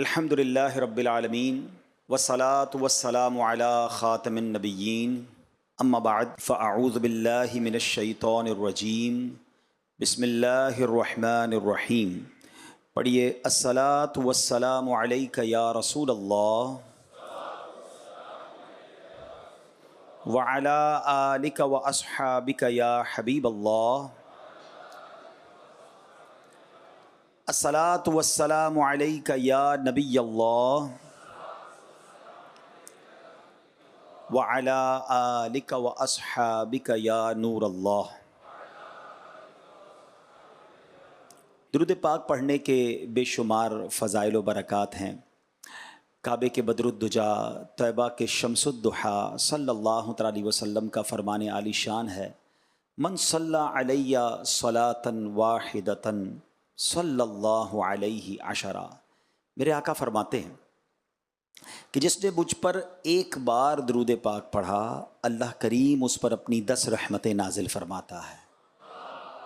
الحمدللہ رب العالمین والصلاة والسلام علی خاتم النبیین اما بعد فاعوذ باللہ من الشیطان الرجیم بسم اللہ الرحمن الرحیم۔ پڑھیے الصلاة والسلام علیک یا رسول اللہ وعلی آلک واصحابک یا حبیب اللہ۔ الصلاة والسلام علیک یا نبی اللہ وعلی آلک واصحابک یا نور اللہ۔ درود پاک پڑھنے کے بے شمار فضائل و برکات ہیں۔ کعبے کے بدر الدجا، طیبہ کے شمس الضحیٰ صلی اللہ تعالی علیہ وسلم کا فرمان عالی شان ہے، من صلی علی صلاۃ واحدۃ صلی اللہ علیہ عشرہ۔ میرے آقا فرماتے ہیں کہ جس نے مجھ پر ایک بار درود پاک پڑھا، اللہ کریم اس پر اپنی 10 رحمتیں نازل فرماتا ہے۔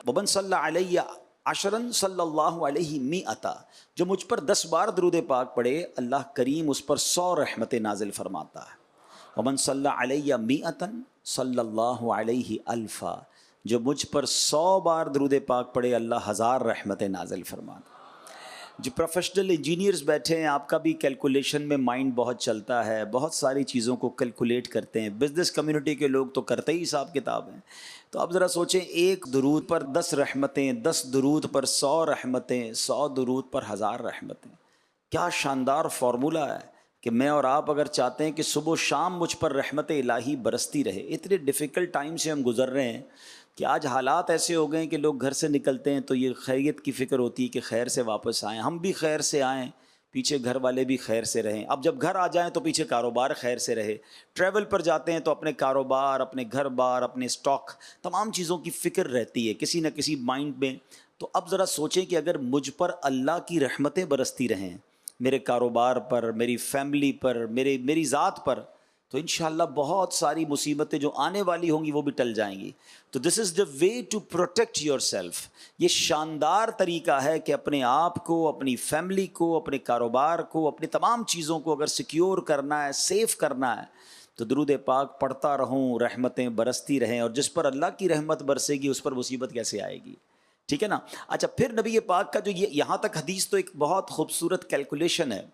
ومن صلی علی عشرا صلی اللہ علیہ مئۃ، جو مجھ پر 10 بار درود پاک پڑھے، اللہ کریم اس پر 100 رحمتیں نازل فرماتا ہے۔ ومن صلی علی مئۃ صلی اللہ علیہ الفا، جو مجھ پر 100 بار درود پاک پڑھے، اللہ 1000 رحمتیں نازل فرماتا ہے۔ جو پروفیشنل انجینئرز بیٹھے ہیں، آپ کا بھی کیلکولیشن میں مائنڈ بہت چلتا ہے، بہت ساری چیزوں کو کیلکولیٹ کرتے ہیں۔ بزنس کمیونٹی کے لوگ تو کرتے ہی حساب کتاب ہیں۔ تو اب ذرا سوچیں، ایک درود پر 10 رحمتیں، 10 درود پر 100 رحمتیں، 100 درود پر 1000 رحمتیں۔ کیا شاندار فارمولہ ہے کہ میں اور آپ اگر چاہتے ہیں کہ صبح و شام مجھ پر رحمت الہی برستی رہے۔ اتنے ڈیفیکلٹ ٹائم سے ہم گزر رہے ہیں کہ آج حالات ایسے ہو گئے ہیں کہ لوگ گھر سے نکلتے ہیں تو یہ خیریت کی فکر ہوتی ہے کہ خیر سے واپس آئیں، ہم بھی خیر سے آئیں، پیچھے گھر والے بھی خیر سے رہیں۔ اب جب گھر آ جائیں تو پیچھے کاروبار خیر سے رہے۔ ٹریول پر جاتے ہیں تو اپنے کاروبار، اپنے گھر بار، اپنے سٹاک، تمام چیزوں کی فکر رہتی ہے کسی نہ کسی مائنڈ میں۔ تو اب ذرا سوچیں کہ اگر مجھ پر اللہ کی رحمتیں برستی رہیں، میرے کاروبار پر، میری فیملی پر، میری ذات پر، تو انشاءاللہ بہت ساری مصیبتیں جو آنے والی ہوں گی وہ بھی ٹل جائیں گی۔ تو this is the way to protect yourself. یہ شاندار طریقہ ہے کہ اپنے آپ کو، اپنی فیملی کو، اپنے کاروبار کو، اپنی تمام چیزوں کو اگر سیکیور کرنا ہے، سیف کرنا ہے، تو درود پاک پڑھتا رہوں، رحمتیں برستی رہیں، اور جس پر اللہ کی رحمت برسے گی اس پر مصیبت کیسے آئے گی؟ ٹھیک ہے نا؟ اچھا، پھر نبی پاک کا جو یہاں تک حدیث تو ایک بہت خوبصورت کیلکولیشن ہے،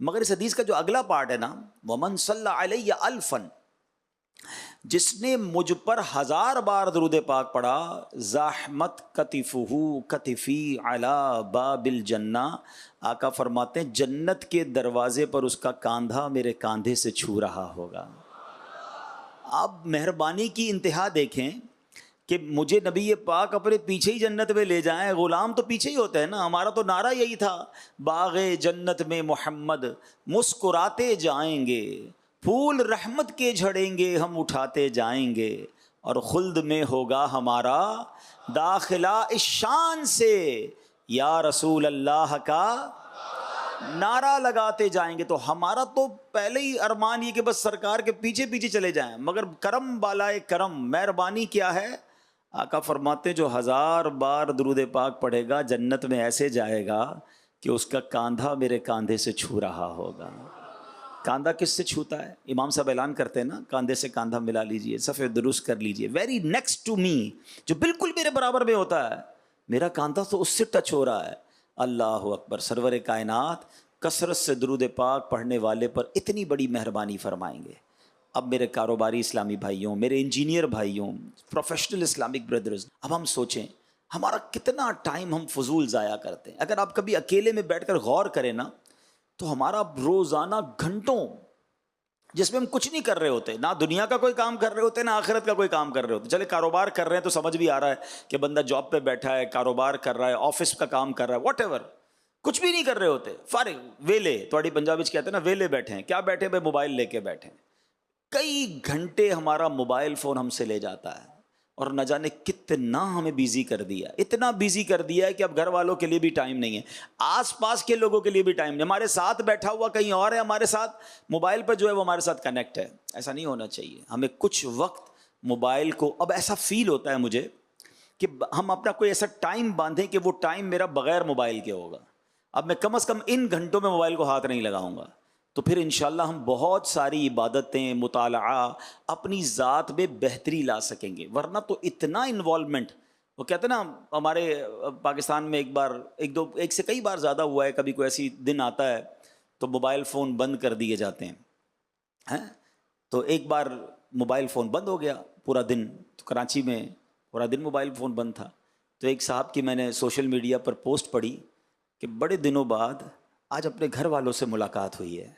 مگر اس حدیث کا جو اگلا پارٹ ہے نا، ومن صلی علی الفا، جس نے مجھ پر 1000 بار درود پاک پڑھا، زاحمت کتفہ کتفی علی باب الجنہ، آقا فرماتے ہیں جنت کے دروازے پر اس کا کاندھا میرے کاندھے سے چھو رہا ہوگا۔ اب مہربانی کی انتہا دیکھیں کہ مجھے نبی پاک اپنے پیچھے ہی جنت میں لے جائیں۔ غلام تو پیچھے ہی ہوتے ہیں نا، ہمارا تو نعرہ یہی تھا، باغ جنت میں محمد مسکراتے جائیں گے، پھول رحمت کے جھڑیں گے ہم اٹھاتے جائیں گے، اور خلد میں ہوگا ہمارا داخلہ اس شان سے، یا رسول اللہ کا نعرہ لگاتے جائیں گے۔ تو ہمارا تو پہلے ہی ارمان یہ کہ بس سرکار کے پیچھے پیچھے چلے جائیں، مگر کرم بالائے کرم، مہربانی کیا ہے؟ آقا فرماتے ہیں جو 1000 بار درود پاک پڑھے گا جنت میں ایسے جائے گا کہ اس کا کاندھا میرے کاندھے سے چھو رہا ہوگا۔ کاندھا کس سے چھوتا ہے؟ امام صاحب اعلان کرتے ہیں نا، کاندھے سے کاندھا ملا لیجئے، صفحے درست کر لیجئے، ویری نیکسٹ ٹو می، جو بالکل میرے برابر میں ہوتا ہے، میرا کاندھا تو اس سے ٹچ ہو رہا ہے۔ اللہ اکبر، سرور کائنات کثرت سے درود پاک پڑھنے والے پر اتنی بڑی مہربانی فرمائیں گے۔ اب میرے کاروباری اسلامی بھائیوں، میرے انجینئر بھائیوں، پروفیشنل اسلامک بردرز، اب ہم سوچیں ہمارا کتنا ٹائم ہم فضول ضائع کرتے ہیں۔ اگر آپ کبھی اکیلے میں بیٹھ کر غور کریں نا، تو ہمارا روزانہ گھنٹوں جس میں ہم کچھ نہیں کر رہے ہوتے، نہ دنیا کا کوئی کام کر رہے ہوتے، نہ آخرت کا کوئی کام کر رہے ہوتے۔ چلے کاروبار کر رہے ہیں تو سمجھ بھی آ رہا ہے کہ بندہ جاب پہ بیٹھا ہے، کاروبار کر رہا ہے، آفس کا کام کر رہا ہے، واٹ ایور، کچھ بھی نہیں کر رہے ہوتے، فارغ ویلے، تھوڑی پنجابی کہتے ہیں نا ویلے بیٹھے ہیں، کیا بیٹھے بھائی؟ موبائل لے کے بیٹھے ہیں۔ کئی گھنٹے ہمارا موبائل فون ہم سے لے جاتا ہے، اور نہ جانے کتنا ہمیں بیزی کر دیا، اتنا بیزی کر دیا ہے کہ اب گھر والوں کے لیے بھی ٹائم نہیں ہے، آس پاس کے لوگوں کے لیے بھی ٹائم نہیں، ہمارے ساتھ بیٹھا ہوا کہیں اور ہے، ہمارے ساتھ موبائل پر جو ہے وہ ہمارے ساتھ کنیکٹ ہے۔ ایسا نہیں ہونا چاہیے۔ ہمیں کچھ وقت موبائل کو، اب ایسا فیل ہوتا ہے مجھے کہ ہم اپنا کوئی ایسا ٹائم باندھیں کہ وہ ٹائم میرا بغیر موبائل کے ہوگا۔ اب میں کم از کم ان گھنٹوں میں موبائل کو ہاتھ نہیں لگاؤں گا، تو پھر انشاءاللہ ہم بہت ساری عبادتیں، مطالعہ، اپنی ذات میں بہتری لا سکیں گے. ورنہ تو اتنا انوالومنٹ، وہ کہتے ہیں نا ہمارے پاکستان میں ایک سے کئی بار زیادہ ہوا ہے، کبھی کوئی ایسی دن آتا ہے تو موبائل فون بند کر دیے جاتے ہیں. تو ایک بار موبائل فون بند ہو گیا پورا دن، تو کراچی میں پورا دن موبائل فون بند تھا. تو ایک صاحب کی میں نے سوشل میڈیا پر پوسٹ پڑھی کہ بڑے دنوں بعد آج اپنے گھر والوں سے ملاقات ہوئی ہے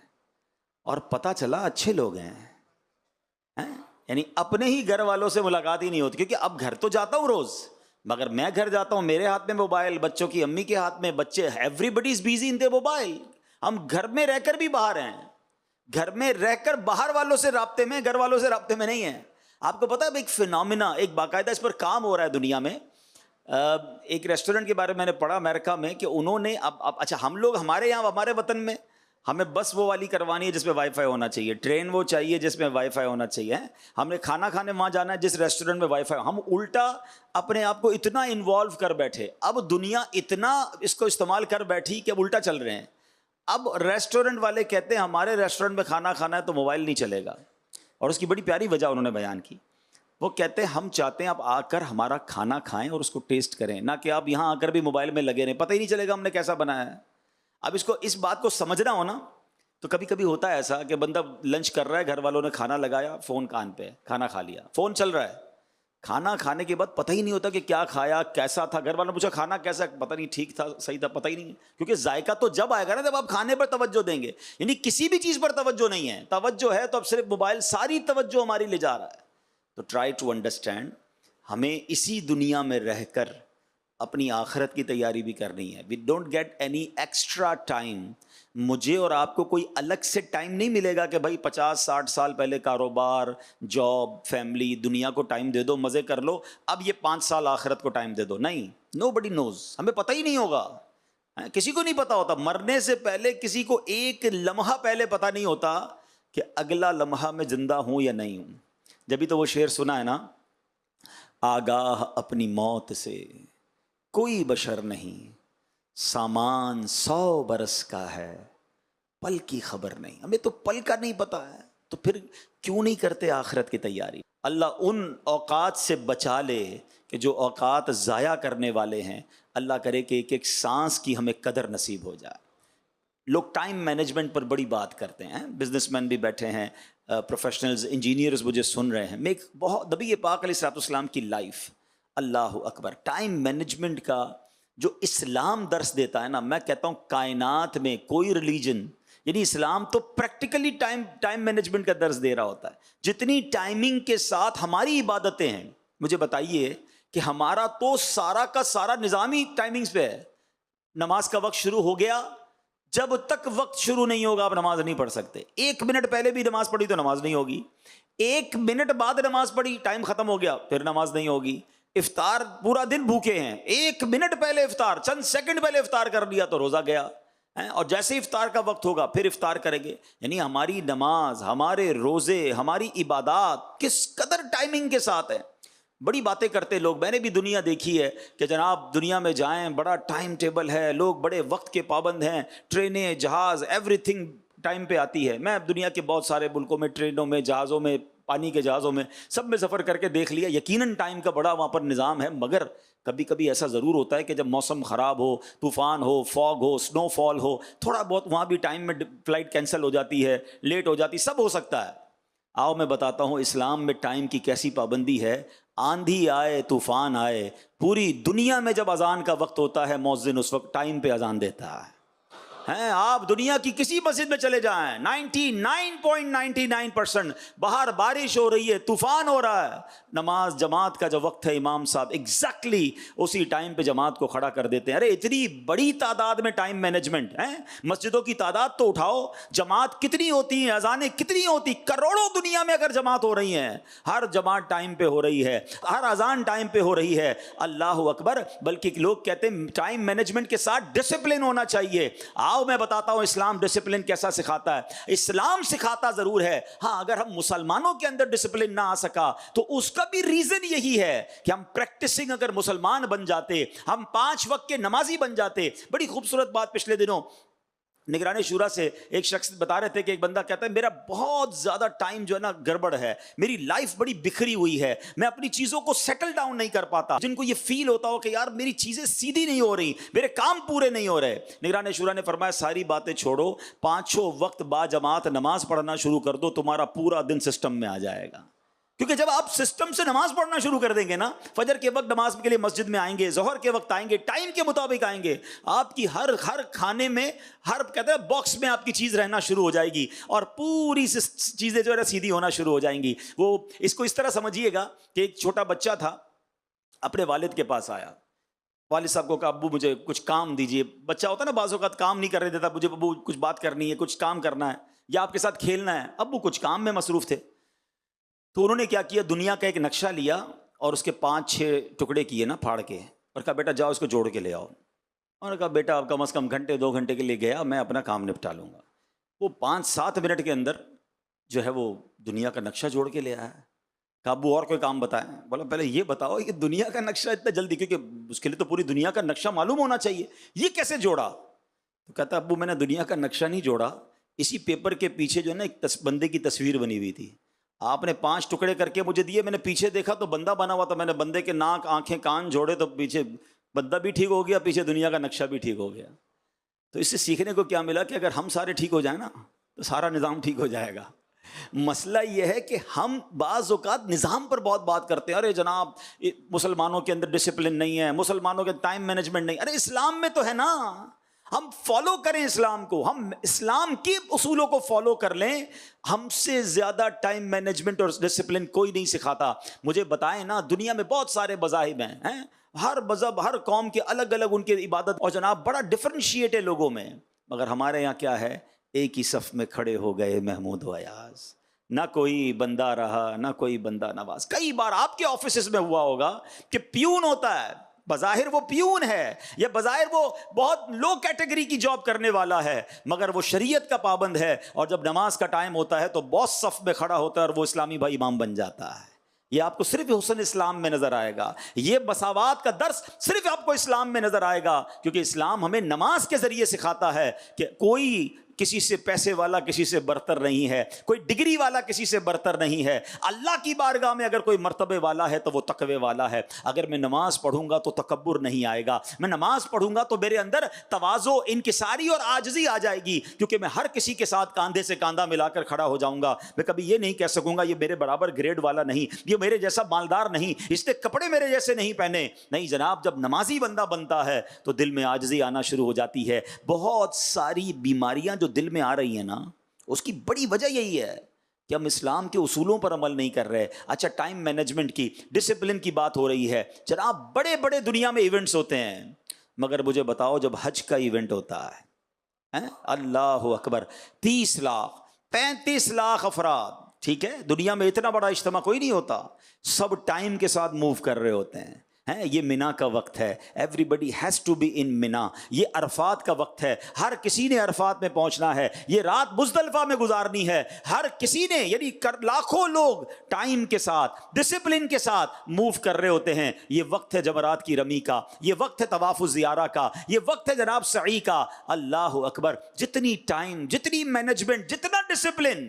اور پتہ چلا اچھے لوگ ہیں. یعنی اپنے ہی گھر والوں سے ملاقات ہی نہیں ہوتی، کیونکہ اب گھر تو جاتا ہوں روز، مگر میں گھر جاتا ہوں میرے ہاتھ میں موبائل، بچوں کی امی کے ہاتھ میں، بچے ایوری بڈی از بیزی ان دی موبائل. ہم گھر میں رہ کر بھی باہر ہیں، گھر میں رہ کر باہر والوں سے رابطے میں، گھر والوں سے رابطے میں نہیں ہیں. آپ کو پتہ ہے ایک فینومینا، ایک باقاعدہ اس پر کام ہو رہا ہے دنیا میں. ایک ریسٹورنٹ کے بارے میں نے پڑھا امریکہ میں کہ انہوں نے اب اچھا ہم لوگ ہمارے یہاں ہمارے وطن میں ہمیں بس وہ والی کروانی ہے جس میں وائی فائی ہونا چاہیے، ٹرین وہ چاہیے جس میں وائی فائی ہونا چاہیے، ہم نے کھانا کھانے وہاں جانا ہے جس ریسٹورنٹ میں وائی فائی. ہم الٹا اپنے آپ کو اتنا انوالو کر بیٹھے، اب دنیا اتنا اس کو استعمال کر بیٹھی کہ اب الٹا چل رہے ہیں. اب ریسٹورنٹ والے کہتے ہیں ہمارے ریسٹورنٹ میں کھانا کھانا ہے تو موبائل نہیں چلے گا، اور اس کی بڑی پیاری وجہ انہوں نے بیان کی. وہ کہتے ہیں ہم چاہتے ہیں آپ آ کر ہمارا کھانا کھائیں اور اس کو ٹیسٹ کریں، نہ کہ آپ یہاں آ کر بھی موبائل میں لگے رہیں، پتہ ہی نہیں چلے گا ہم نے کیسا بنایا ہے. اب اس بات کو سمجھنا ہو نا، تو کبھی کبھی ہوتا ہے ایسا کہ بندہ لنچ کر رہا ہے، گھر والوں نے کھانا لگایا، فون کان پہ، کھانا کھا لیا، فون چل رہا ہے، کھانا کھانے کے بعد پتہ ہی نہیں ہوتا کہ کیا کھایا، کیسا تھا. گھر والوں نے پوچھا کھانا کیسا، پتہ نہیں، ٹھیک تھا، صحیح تھا، پتہ ہی نہیں، کیونکہ ذائقہ تو جب آئے گا نا جب آپ کھانے پر توجہ دیں گے. یعنی کسی بھی چیز پر توجہ نہیں ہے، توجہ ہے تو اب صرف موبائل ساری توجہ ہماری لے جا رہا ہے. تو ٹرائی ٹو انڈرسٹینڈ، ہمیں اسی دنیا میں رہ کر اپنی آخرت کی تیاری بھی کرنی ہے. We don't get any extra time. مجھے اور آپ کو کوئی الگ سے ٹائم نہیں ملے گا کہ بھائی 50-60 سال پہلے کاروبار، جاب، فیملی، دنیا کو ٹائم دے دو، مزے کر لو، اب یہ 5 سال آخرت کو ٹائم دے دو. نہیں، نو بڈی نوز، ہمیں پتہ ہی نہیں ہوگا، کسی کو نہیں پتا ہوتا. مرنے سے پہلے کسی کو ایک لمحہ پہلے پتہ نہیں ہوتا کہ اگلا لمحہ میں زندہ ہوں یا نہیں ہوں. جبھی تو وہ شعر سنا ہے نا، آگاہ اپنی موت سے کوئی بشر نہیں، سامان 100 برس کا ہے، پل کی خبر نہیں. ہمیں تو پل کا نہیں پتا ہے، تو پھر کیوں نہیں کرتے آخرت کی تیاری. اللہ ان اوقات سے بچا لے کہ جو اوقات ضائع کرنے والے ہیں. اللہ کرے کہ ایک ایک سانس کی ہمیں قدر نصیب ہو جائے. لوگ ٹائم مینجمنٹ پر بڑی بات کرتے ہیں، بزنس مین بھی بیٹھے ہیں، پروفیشنلز، انجینئرز مجھے سن رہے ہیں. میں ایک بہت نبی پاک علیہ الصلوۃ والسلام کی لائف، اللہ اکبر، ٹائم مینجمنٹ کا جو اسلام درس دیتا ہے نا، میں کہتا ہوں کائنات میں کوئی ریلیجن، یعنی اسلام تو پریکٹیکلی ٹائم مینجمنٹ کا درس دے رہا ہوتا ہے. جتنی ٹائمنگ کے ساتھ ہماری عبادتیں ہیں، مجھے بتائیے کہ ہمارا تو سارا کا سارا نظام ہی ٹائمنگز پہ ہے. نماز کا وقت شروع ہو گیا، جب تک وقت شروع نہیں ہوگا آپ نماز نہیں پڑھ سکتے. 1 منٹ پہلے بھی نماز پڑھی تو نماز نہیں ہوگی، 1 منٹ بعد نماز پڑھی، ٹائم ختم ہو گیا، پھر نماز نہیں ہوگی. افطار پورا دن بھوکے ہیں، 1 منٹ پہلے افطار، چند سیکنڈ پہلے افطار کر لیا تو روزہ گیا، اور جیسے افطار کا وقت ہوگا پھر افطار کریں گے. یعنی ہماری نماز، ہمارے روزے، ہماری عبادات کس قدر ٹائمنگ کے ساتھ ہے. بڑی باتیں کرتے لوگ، میں نے بھی دنیا دیکھی ہے کہ جناب دنیا میں جائیں بڑا ٹائم ٹیبل ہے، لوگ بڑے وقت کے پابند ہیں، ٹرینیں، جہاز، ایوری تھنگ ٹائم پہ آتی ہے. میں دنیا کے بہت سارے ملکوں میں ٹرینوں میں، جہازوں میں، پانی کے جہازوں میں، سب میں سفر کر کے دیکھ لیا. یقیناً ٹائم کا بڑا وہاں پر نظام ہے، مگر کبھی کبھی ایسا ضرور ہوتا ہے کہ جب موسم خراب ہو، طوفان ہو، فاگ ہو، سنو فال ہو، تھوڑا بہت وہاں بھی ٹائم میں فلائٹ کینسل ہو جاتی ہے، لیٹ ہو جاتی، سب ہو سکتا ہے. آؤ میں بتاتا ہوں اسلام میں ٹائم کی کیسی پابندی ہے. آندھی آئے، طوفان آئے، پوری دنیا میں جب اذان کا وقت ہوتا ہے مؤذن اس وقت ٹائم پہ اذان دیتا ہے. آپ دنیا کی کسی مسجد میں چلے جائیں، 99.99% باہر بارش ہو رہی ہے، طوفان ہو رہا ہے، نماز جماعت کا جو وقت ہے امام صاحب ایگزیکٹلی اسی ٹائم پہ جماعت کو کھڑا کر دیتے ہیں. ارے اتنی بڑی تعداد میں ٹائم مینجمنٹ ہے. مسجدوں کی تعداد تو اٹھاؤ، جماعت کتنی ہوتی ہیں، اذانیں کتنی ہوتی، کروڑوں دنیا میں اگر جماعت ہو رہی ہیں، ہر جماعت ٹائم پہ ہو رہی ہے، ہر اذان ٹائم پہ ہو رہی ہے. اللہ اکبر. بلکہ لوگ کہتے ہیں ٹائم مینجمنٹ کے ساتھ ڈسپلن ہونا چاہیے. آؤ میں بتاتا ہوں اسلام ڈسپلن کیسا سکھاتا ہے۔ اسلام سکھاتا ضرور ہے، ہاں اگر ہم مسلمانوں کے اندر ڈسپلن نہ آ سکا تو اس کا بھی ریزن یہی ہے کہ ہم پریکٹسنگ اگر مسلمان بن جاتے، ہم 5 وقت کے نمازی بن جاتے۔ بڑی خوبصورت بات پچھلے دنوں نگران شورا سے ایک شخص بتا رہے تھے کہ ایک بندہ کہتا ہے میرا بہت زیادہ ٹائم جو ہے نا گڑبڑ ہے، میری لائف بڑی بکھری ہوئی ہے، میں اپنی چیزوں کو سیٹل ڈاؤن نہیں کر پاتا۔ جن کو یہ فیل ہوتا ہو کہ یار میری چیزیں سیدھی نہیں ہو رہی، میرے کام پورے نہیں ہو رہے، نگران شورا نے فرمایا ساری باتیں چھوڑو، 5 وقت با جماعت نماز پڑھنا شروع کر دو، تمہارا پورا دن سسٹم میں آ جائے گا۔ کیونکہ جب آپ سسٹم سے نماز پڑھنا شروع کر دیں گے نا، فجر کے وقت نماز کے لیے مسجد میں آئیں گے، ظہر کے وقت آئیں گے، ٹائم کے مطابق آئیں گے، آپ کی ہر کھانے میں، ہر کہتے ہیں باکس میں آپ کی چیز رہنا شروع ہو جائے گی، اور پوری چیزیں جو ہے سیدھی ہونا شروع ہو جائیں گی۔ وہ اس کو اس طرح سمجھیے گا کہ ایک چھوٹا بچہ تھا، اپنے والد کے پاس آیا، والد صاحب کو کہا ابو مجھے کچھ کام دیجیے۔ بچہ ہوتا ہے نا بعض اوقات کام نہیں کرنے دیتا، مجھے ابو کچھ بات کرنی ہے، کچھ کام کرنا ہے، یا آپ کے ساتھ کھیلنا ہے۔ ابو کچھ کام میں مصروف تھے، تو انہوں نے کیا کیا، دنیا کا ایک نقشہ لیا اور اس کے 5-6 ٹکڑے کیے نا پھاڑ کے، اور کہا بیٹا جاؤ اس کو جوڑ کے لے آؤ۔ اور کہا بیٹا آپ کم از کم گھنٹے 2 گھنٹے کے لیے گیا، میں اپنا کام نپٹا لوں گا۔ وہ 5-7 منٹ کے اندر جو ہے وہ دنیا کا نقشہ جوڑ کے لے آیا۔ کہا ابو اور کوئی کام بتائیں؟ بولا پہلے یہ بتاؤ کہ دنیا کا نقشہ اتنا جلدی، کیونکہ اس کے لیے تو پوری دنیا کا نقشہ معلوم ہونا چاہیے، یہ کیسے جوڑا؟ تو کہتا ابو میں نے دنیا کا نقشہ نہیں جوڑا، اسی پیپر کے پیچھے جو ہے نا ایک بندے کی تصویر بنی ہوئی تھی، آپ نے 5 ٹکڑے کر کے مجھے دیے، میں نے پیچھے دیکھا تو بندہ بنا ہوا تھا، میں نے بندے کے ناک آنکھیں کان جوڑے تو پیچھے بندہ بھی ٹھیک ہو گیا، پیچھے دنیا کا نقشہ بھی ٹھیک ہو گیا۔ تو اس سے سیکھنے کو کیا ملا کہ اگر ہم سارے ٹھیک ہو جائیں نا تو سارا نظام ٹھیک ہو جائے گا۔ مسئلہ یہ ہے کہ ہم بعض اوقات نظام پر بہت بات کرتے ہیں، ارے جناب مسلمانوں کے اندر ڈسپلن نہیں ہے، مسلمانوں کے ٹائم مینجمنٹ نہیں، ارے اسلام میں تو ہے نا، ہم فالو کریں اسلام کو، ہم اسلام کے اصولوں کو فالو کر لیں۔ ہم سے زیادہ ٹائم مینجمنٹ اور ڈسپلن کوئی نہیں سکھاتا۔ مجھے بتائیں نا، دنیا میں بہت سارے مذاہب ہیں، ہر مذہب ہر قوم کے الگ الگ ان کی عبادت، اور جناب بڑا ڈفرینشیٹ ہے لوگوں میں، مگر ہمارے یہاں کیا ہے، ایک ہی صف میں کھڑے ہو گئے محمود و ایاز، نہ کوئی بندہ رہا نہ کوئی بندہ نواز۔ کئی بار آپ کے آفیسز میں ہوا ہوگا کہ پیون ہوتا ہے، بظاہر وہ پیون ہے یا بظاہر وہ بہت لو کیٹیگری کی جاب کرنے والا ہے، مگر وہ شریعت کا پابند ہے، اور جب نماز کا ٹائم ہوتا ہے تو باس صف میں کھڑا ہوتا ہے اور وہ اسلامی بھائی امام بن جاتا ہے۔ یہ آپ کو صرف حسن اسلام میں نظر آئے گا، یہ مساوات کا درس صرف آپ کو اسلام میں نظر آئے گا، کیونکہ اسلام ہمیں نماز کے ذریعے سکھاتا ہے کہ کوئی کسی سے پیسے والا کسی سے برتر نہیں ہے، کوئی ڈگری والا کسی سے برتر نہیں ہے۔ اللہ کی بارگاہ میں اگر کوئی مرتبے والا ہے تو وہ تقوی والا ہے۔ اگر میں نماز پڑھوں گا تو تکبر نہیں آئے گا، میں نماز پڑھوں گا تو میرے اندر تواضع، انکساری اور عاجزی آ جائے گی، کیونکہ میں ہر کسی کے ساتھ کاندھے سے کاندھا ملا کر کھڑا ہو جاؤں گا۔ میں کبھی یہ نہیں کہہ سکوں گا یہ میرے برابر گریڈ والا نہیں، یہ میرے جیسا مالدار نہیں، اس نے کپڑے میرے جیسے نہیں پہنے۔ نہیں جناب، جب نمازی بندہ بنتا ہے تو دل میں عاجزی آنا شروع ہو جاتی ہے۔ بہت ساری بیماریاں جو دل میں آ رہی ہیں نا، اس کی بڑی وجہ یہی ہے کہ ہم اسلام کے اصولوں پر عمل نہیں کر رہے۔ اچھا، ٹائم مینجمنٹ کی، ڈسپلن کی بات ہو رہی ہے، جناب بڑے بڑے دنیا میں ایونٹس ہوتے ہیں، مگر مجھے بتاؤ جب حج کا ایونٹ ہوتا ہے، اللہ اکبر، 30 لاکھ 35 لاکھ افراد، ٹھیک ہے، دنیا میں اتنا بڑا اجتماع کوئی نہیں ہوتا، سب ٹائم کے ساتھ موو کر رہے ہوتے ہیں۔ یہ مینا کا وقت ہے، everybody has to be in Mina, یہ عرفات کا وقت ہے، ہر کسی نے عرفات میں پہنچنا ہے، یہ رات مزدلفہ میں گزارنی ہے، ہر کسی نے، یعنی لاکھوں لوگ ٹائم کے ساتھ ڈسپلن کے ساتھ موو کر رہے ہوتے ہیں۔ یہ وقت ہے جمرات کی رمی کا، یہ وقت ہے طواف الزیارہ کا، یہ وقت ہے جناب سعی کا۔ اللہ اکبر، جتنی ٹائم، جتنی مینجمنٹ، جتنا ڈسپلن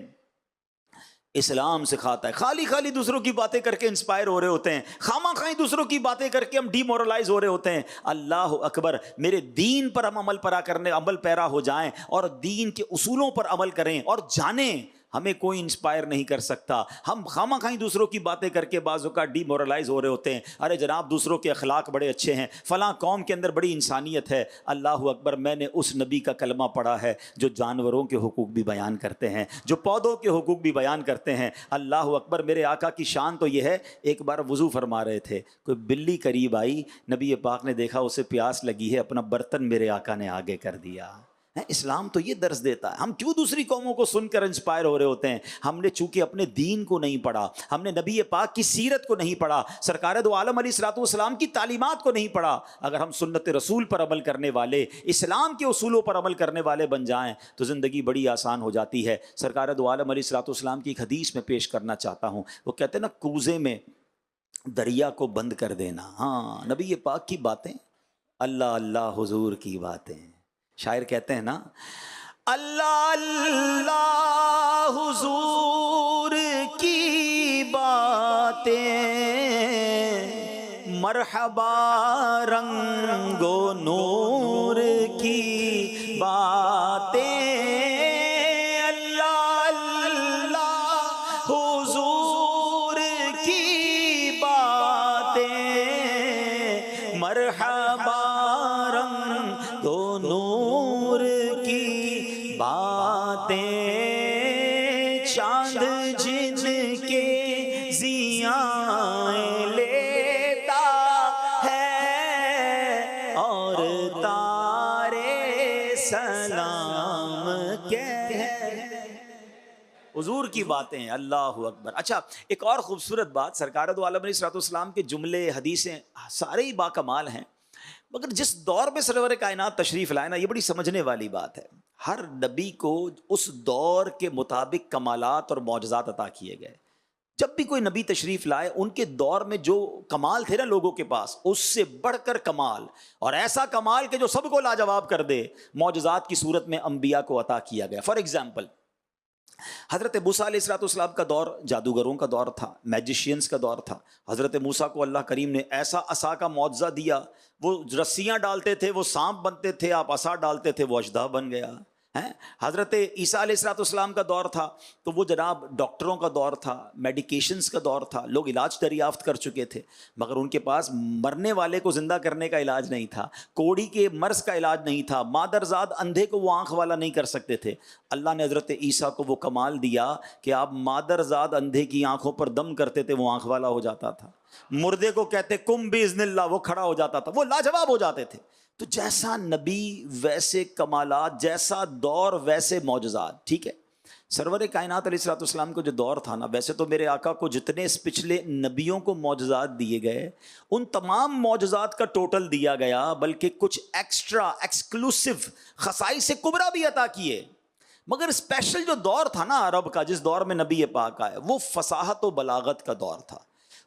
اسلام سکھاتا ہے۔ خالی دوسروں کی باتیں کر کے انسپائر ہو رہے ہوتے ہیں، خواہ خواہ دوسروں کی باتیں کر کے ہم ڈی مورلائز ہو رہے ہوتے ہیں۔ اللہ اکبر، میرے دین پر ہم عمل پیرا ہو جائیں اور دین کے اصولوں پر عمل کریں اور جانیں، ہمیں کوئی انسپائر نہیں کر سکتا۔ ہم خواہ خواہ دوسروں کی باتیں کر کے بعض اوقات ڈی مورلائز ہو رہے ہوتے ہیں، ارے جناب دوسروں کے اخلاق بڑے اچھے ہیں، فلاں قوم کے اندر بڑی انسانیت ہے۔ اللہ اکبر، میں نے اس نبی کا کلمہ پڑھا ہے جو جانوروں کے حقوق بھی بیان کرتے ہیں، جو پودوں کے حقوق بھی بیان کرتے ہیں۔ اللہ اکبر، میرے آقا کی شان تو یہ ہے، ایک بار وضو فرما رہے تھے، کوئی بلی قریب آئی، نبی پاک نے دیکھا اسے پیاس لگی ہے، اپنا برتن میرے آقا نے آگے کر دیا، اسلام تو یہ درس دیتا ہے. ہم کیوں دوسری قوموں کو سن کر انسپائر ہو رہے ہوتے ہیں؟ ہم نے چونکہ اپنے دین کو نہیں پڑھا, ہم نے نبی پاک کی سیرت کو نہیں پڑھا, سرکار دو عالم علیہ الصلوۃ والسلام کی تعلیمات کو نہیں پڑھا. اگر ہم سنت رسول پر عمل کرنے والے, اسلام کے اصولوں پر عمل کرنے والے بن جائیں تو زندگی بڑی آسان ہو جاتی ہے. سرکار دو عالم علیہ الصلوۃ والسلام کی ایک حدیث میں پیش کرنا چاہتا ہوں. وہ کہتے ہیں نا, کوزے میں دریا کو بند کر دینا. ہاں, نبی پاک کی باتیں, اللہ اللہ حضور کی باتیں. شاعر کہتے ہیں نا, اللہ اللہ حضور کی باتیں, مرحبا رنگ و نور کی باتیں, اللہ اللہ حضور کی باتیں, مرحبا رنگ و نور کی باتیں, چاند جن کے ضیاءیں لیتا ہے اور تارے سلام حضور کی باتیں. اللہ اکبر. اچھا, ایک اور خوبصورت بات, سرکار دو عالم علیہ الصلوۃ والسلام کے جملے حدیثیں سارے ہی باکمال ہیں, مگر جس دور میں سرور کائنات تشریف لائے نا, یہ بڑی سمجھنے والی بات ہے. ہر نبی کو اس دور کے مطابق کمالات اور معجزات عطا کیے گئے. جب بھی کوئی نبی تشریف لائے, ان کے دور میں جو کمال تھے نا لوگوں کے پاس, اس سے بڑھ کر کمال, اور ایسا کمال کہ جو سب کو لاجواب کر دے, معجزات کی صورت میں انبیاء کو عطا کیا گیا. فار ایگزامپل, حضرت موسیٰ علیہ الصلوۃ والسلام کا دور جادوگروں کا دور تھا, میجیشینز کا دور تھا. حضرت موسیٰ کو اللہ کریم نے ایسا عصا کا معجزہ دیا, وہ رسیاں ڈالتے تھے وہ سانپ بنتے تھے, آپ عصا ڈالتے تھے وہ اژدہا بن گیا. حضرت عیسیٰ علیہ الصلوۃ والسلام کا دور تھا تو وہ جناب ڈاکٹروں کا دور تھا, میڈیکیشنز کا دور تھا, لوگ علاج دریافت کر چکے تھے, مگر ان کے پاس مرنے والے کو زندہ کرنے کا علاج نہیں تھا, کوڑی کے مرض کا علاج نہیں تھا, مادرزاد اندھے کو وہ آنکھ والا نہیں کر سکتے تھے. اللہ نے حضرت عیسیٰ کو وہ کمال دیا کہ آپ مادرزاد اندھے کی آنکھوں پر دم کرتے تھے, وہ آنکھ والا ہو جاتا تھا. مردے کو کہتے کم باذن اللہ, وہ کھڑا ہو جاتا تھا, وہ لاجواب ہو جاتے تھے. تو جیسا نبی ویسے کمالات, جیسا دور ویسے معجزات. ٹھیک ہے, سرور کائنات علیہ الصلوۃ والسلام کو جو دور تھا نا, ویسے تو میرے آقا کو جتنے اس پچھلے نبیوں کو معجزات دیے گئے, ان تمام معجزات کا ٹوٹل دیا گیا, بلکہ کچھ ایکسٹرا ایکسکلوسیو خصائص کبریٰ بھی عطا کیے. مگر اسپیشل جو دور تھا نا عرب کا, جس دور میں نبی پاک آئے, وہ فصاحت و بلاغت کا دور تھا.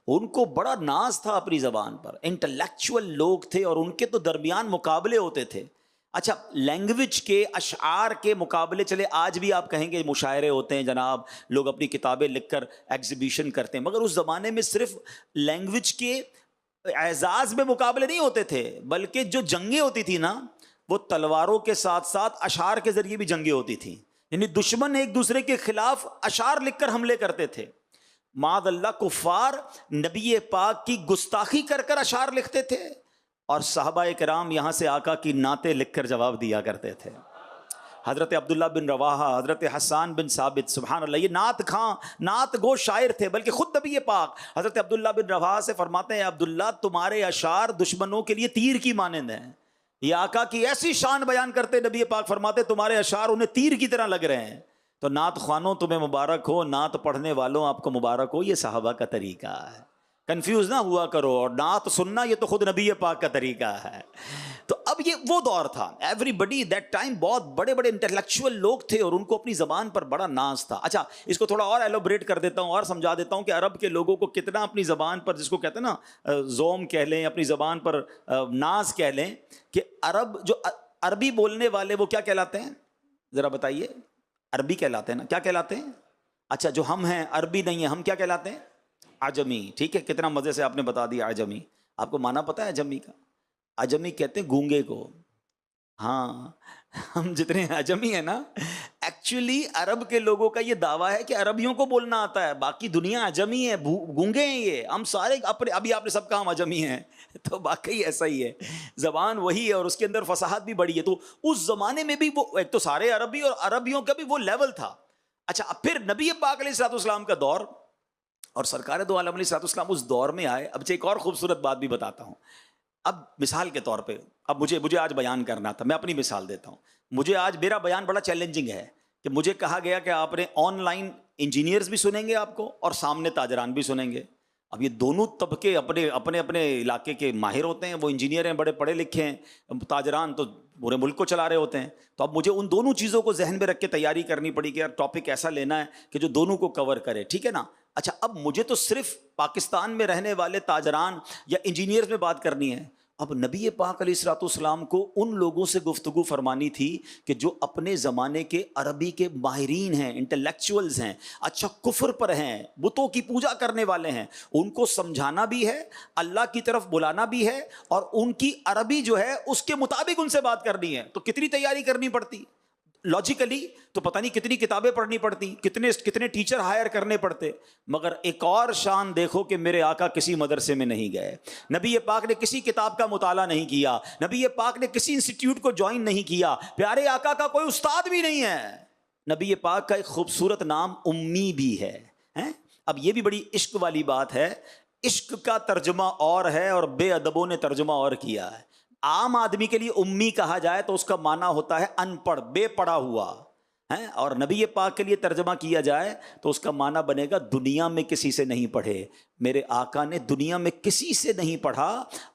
ان کو بڑا ناز تھا اپنی زبان پر, انٹلیکچوئل لوگ تھے, اور ان کے تو درمیان مقابلے ہوتے تھے. اچھا, لینگویج کے, اشعار کے مقابلے, چلے آج بھی آپ کہیں گے مشاعرے ہوتے ہیں جناب, لوگ اپنی کتابیں لکھ کر ایگزیبیشن کرتے ہیں, مگر اس زمانے میں صرف لینگویج کے اعزاز میں مقابلے نہیں ہوتے تھے, بلکہ جو جنگیں ہوتی تھی نا, وہ تلواروں کے ساتھ ساتھ اشعار کے ذریعے بھی جنگیں ہوتی تھیں. یعنی دشمن ایک دوسرے کے خلاف اشعار لکھ کر حملے کرتے تھے. معاذ اللہ, کفار نبی پاک کی گستاخی کر کر اشعار لکھتے تھے, اور صحابہ کرام یہاں سے آقا کی نعتیں لکھ کر جواب دیا کرتے تھے. حضرت عبداللہ بن رواحہ, حضرت حسان بن ثابت, سبحان اللہ, یہ نعت خاں, نعت گو شاعر تھے. بلکہ خود نبی پاک حضرت عبداللہ بن رواحہ سے فرماتے ہیں, عبداللہ تمہارے اشعار دشمنوں کے لیے تیر کی مانند ہیں. یہ آقا کی ایسی شان بیان کرتے, نبی پاک فرماتے تمہارے اشعار انہیں تیر کی طرح لگ رہے ہیں. تو نعت خوانوں تمہیں مبارک ہو, نعت پڑھنے والوں آپ کو مبارک ہو. یہ صحابہ کا طریقہ ہے, کنفیوز نہ ہوا کرو. اور نعت سننا یہ تو خود نبی پاک کا طریقہ ہے. تو اب یہ وہ دور تھا, ایوری بڈی دیٹ ٹائم, بہت بڑے بڑے انٹلیکچوئل لوگ تھے, اور ان کو اپنی زبان پر بڑا ناز تھا. اچھا, اس کو تھوڑا اور ایلوبریٹ کر دیتا ہوں, اور سمجھا دیتا ہوں کہ عرب کے لوگوں کو کتنا اپنی زبان پر, جس کو کہتے ہیں نا زوم کہہ لیں, اپنی زبان پر ناز کہہ لیں, کہ عرب جو عربی بولنے والے وہ کیا کہلاتے ہیں, ذرا بتائیے. عربی کہلاتے ہیں نا, کیا کہلاتے ہیں؟ اچھا, جو ہم ہیں عربی نہیں ہیں, ہم کیا کہلاتے ہیں؟ عجمی. ٹھیک ہے, کتنا مزے سے آپ نے بتا دیا عجمی. آپ کو معنی پتہ ہے عجمی کا؟ عجمی کہتے ہیں گونگے کو. ہاں, ہم جتنے عجمی ہیں نا, ایکچولی عرب کے لوگوں کا یہ دعویٰ ہے کہ عربیوں کو بولنا آتا ہے, باقی دنیا عجمی ہے, گونگے ہیں یہ. ہم سارے اپنے, ابھی آپ نے سب کہا ہم عجمی ہیں, تو واقعی ایسا ہی ہے, زبان وہی ہے اور اس کے اندر فصاحت بھی بڑی ہے. تو اس زمانے میں بھی وہ ایک تو سارے عربی, اور عربیوں کا بھی وہ لیول تھا. اچھا, اب پھر نبی پاک علیہ الصلوۃ والسلام کا دور, اور سرکار دو عالم علیہ الصلوۃ والسلام اس دور میں آئے. اب ایک اور خوبصورت بات بھی بتاتا ہوں. اب مثال کے طور پہ اب مجھے آج بیان کرنا تھا، میں اپنی مثال دیتا ہوں. مجھے آج میرا بیان بڑا چیلنجنگ ہے کہ مجھے کہا گیا کہ آپ نے آن لائن انجینئرز بھی سنیں گے آپ کو اور سامنے تاجران بھی سنیں گے. اب یہ دونوں طبقے اپنے اپنے اپنے علاقے کے ماہر ہوتے ہیں، وہ انجینئر ہیں، بڑے پڑھے لکھے ہیں، تاجران تو پورے ملک کو چلا رہے ہوتے ہیں. تو اب مجھے ان دونوں چیزوں کو ذہن میں رکھ کے تیاری کرنی پڑی کہ یار ٹاپک ایسا لینا ہے کہ جو دونوں کو کور کرے، ٹھیک ہے نا. اچھا، اب مجھے تو صرف پاکستان میں رہنے والے تاجران یا انجینئرز میں بات کرنی ہے. اب نبی پاک علیہ الصلوۃ والسلام کو ان لوگوں سے گفتگو فرمانی تھی کہ جو اپنے زمانے کے عربی کے ماہرین ہیں، انٹلیکچوئلز ہیں، اچھا کفر پر ہیں، بتوں کی پوجا کرنے والے ہیں. ان کو سمجھانا بھی ہے، اللہ کی طرف بلانا بھی ہے، اور ان کی عربی جو ہے اس کے مطابق ان سے بات کرنی ہے. تو کتنی تیاری کرنی پڑتی لاجیکلی، تو پتہ نہیں کتنی کتابیں پڑھنی پڑتی، کتنے ٹیچر ہائر کرنے پڑتے. مگر ایک اور شان دیکھو کہ میرے آقا کسی مدرسے میں نہیں گئے، نبی پاک نے کسی کتاب کا مطالعہ نہیں کیا، نبی پاک نے کسی انسٹیٹیوٹ کو جوائن نہیں کیا، پیارے آقا کا کوئی استاد بھی نہیں ہے. نبی پاک کا ایک خوبصورت نام امی بھی ہے. اب یہ بھی بڑی عشق والی بات ہے. عشق کا ترجمہ اور ہے اور بے ادبوں نے ترجمہ اور کیا ہے. عام آدمی کے لیے امی کہا جائے تو اس کا معنی ہوتا ہے ان پڑھ، بے پڑھا ہوا ہے، اور نبی پاک کے لیے ترجمہ کیا جائے تو اس کا معنی بنے گا دنیا میں کسی سے نہیں پڑھے. میرے آقا نے دنیا میں کسی سے نہیں پڑھا،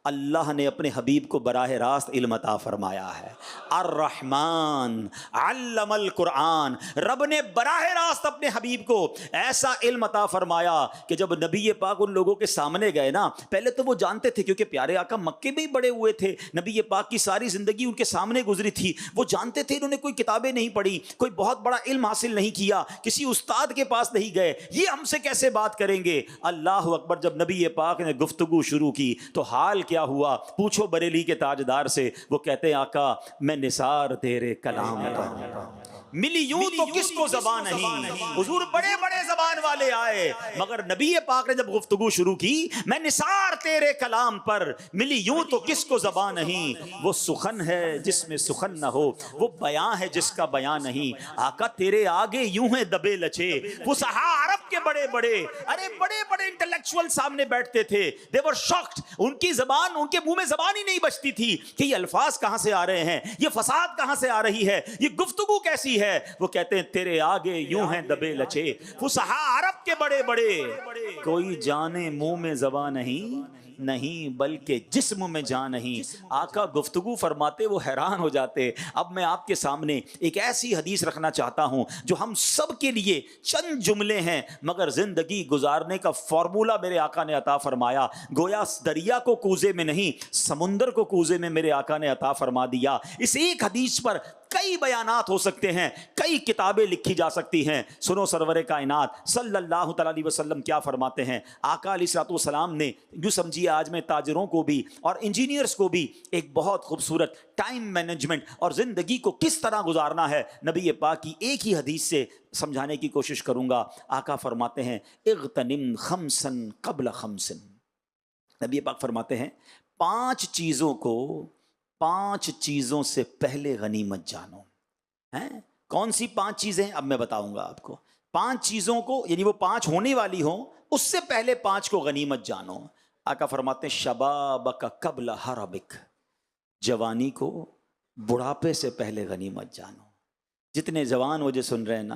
اللہ نے اپنے حبیب کو براہ راست علم عطا فرمایا ہے. الرحمن علم القرآن، رب نے براہ راست اپنے حبیب کو ایسا علم عطا فرمایا کہ جب نبی پاک ان لوگوں کے سامنے گئے نا، پہلے تو وہ جانتے تھے کیونکہ پیارے آقا مکے میں ہی بڑے ہوئے تھے، نبی پاک کی ساری زندگی ان کے سامنے گزری تھی، وہ جانتے تھے انہوں نے کوئی کتابیں نہیں پڑھی، کوئی بہت بڑا علم حاصل نہیں کیا، کسی استاد کے پاس نہیں گئے، یہ ہم سے کیسے بات کریں گے. اللہ اکبر، جب نبی پاک نے گفتگو شروع کی تو حال کیا ہوا پوچھو بریلی کے تاجدار سے. وہ کہتے ہیں آقا میں نثار تیرے کلام پر، ملی یوں تو کس کو زبان نہیں. حضور بڑے بڑے زبان والے آئے، مگر نبی پاک نے جب گفتگو شروع کی میں نثار تیرے کلام پر، ملی یوں تو کس کو زبان نہیں. وہ سخن ہے جس میں سخن نہ ہو، وہ بیان ہے جس کا بیان نہیں. آقا تیرے آگے یوں ہیں دبے لچے. فصحا عرب کے بڑے بڑے، ارے بڑے بڑے انٹلیکچوئل سامنے بیٹھتے تھے، they were shocked. ان کی زبان، ان کے منہ میں زبان ہی نہیں بچتی تھی کہ یہ الفاظ کہاں سے آ رہے ہیں، یہ فساد کہاں سے آ رہی ہے، یہ گفتگو کیسی ہے. وہ کہتے ہیں تیرے آگے یوں ہیں دبے لچے. فصحا عرب کے بڑے بڑے، کوئی جانے منہ میں زبان نہیں بلکہ جسم میں جان نہیں. آقا گفتگو فرماتے وہ حیران ہو جاتے. اب میں آپ کے سامنے ایک ایسی حدیث رکھنا چاہتا ہوں جو ہم سب کے لیے چند جملے ہیں مگر زندگی گزارنے کا فارمولہ میرے آقا نے عطا فرمایا. گویا دریا کو کوزے میں نہیں، سمندر کو کوزے میں میرے آقا نے عطا فرما دیا. اس ایک حدیث پر کئی بیانات ہو سکتے ہیں، کئی کتابیں لکھی جا سکتی ہیں. سنو سرور کائنات صلی اللہ تعالی علیہ وسلم کیا فرماتے ہیں. آقا علیہ الصلوۃ والسلام نے یوں سمجھیے آج میں تاجروں کو بھی اور انجینئرز کو بھی ایک بہت خوبصورت ٹائم مینجمنٹ اور زندگی کو کس طرح گزارنا ہے نبی پاک کی ایک ہی حدیث سے سمجھانے کی کوشش کروں گا. آقا فرماتے ہیں اغتنم خمسا قبل خمس. نبی پاک فرماتے ہیں 5 چیزوں کو 5 چیزوں سے پہلے غنیمت جانو. ہیں کون سی 5 چیزیں؟ اب میں بتاؤں گا آپ کو. 5 چیزوں کو، یعنی وہ 5 ہونے والی ہوں، اس سے پہلے 5 کو غنیمت جانو. آقا فرماتے ہیں شبابک قبل حربک، جوانی کو بڑھاپے سے پہلے غنیمت جانو. جتنے جوان مجھے سن رہے ہیں نا،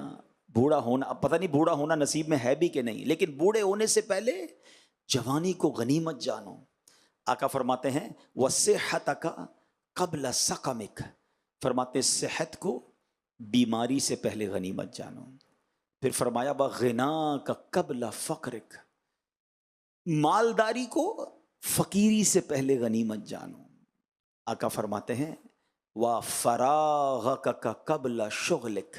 بوڑھا ہونا، اب پتہ نہیں بوڑھا ہونا نصیب میں ہے بھی کہ نہیں، لیکن بوڑھے ہونے سے پہلے جوانی کو غنیمت جانو. آقا فرماتے ہیں وصحتک قبل سقمک، فرماتے صحت کو بیماری سے پہلے غنیمت جانو. پھر فرمایا بغناک قبل فقرک، مالداری کو فقیری سے پہلے غنیمت جانو. آقا فرماتے ہیں وفراغک قبل شغلک،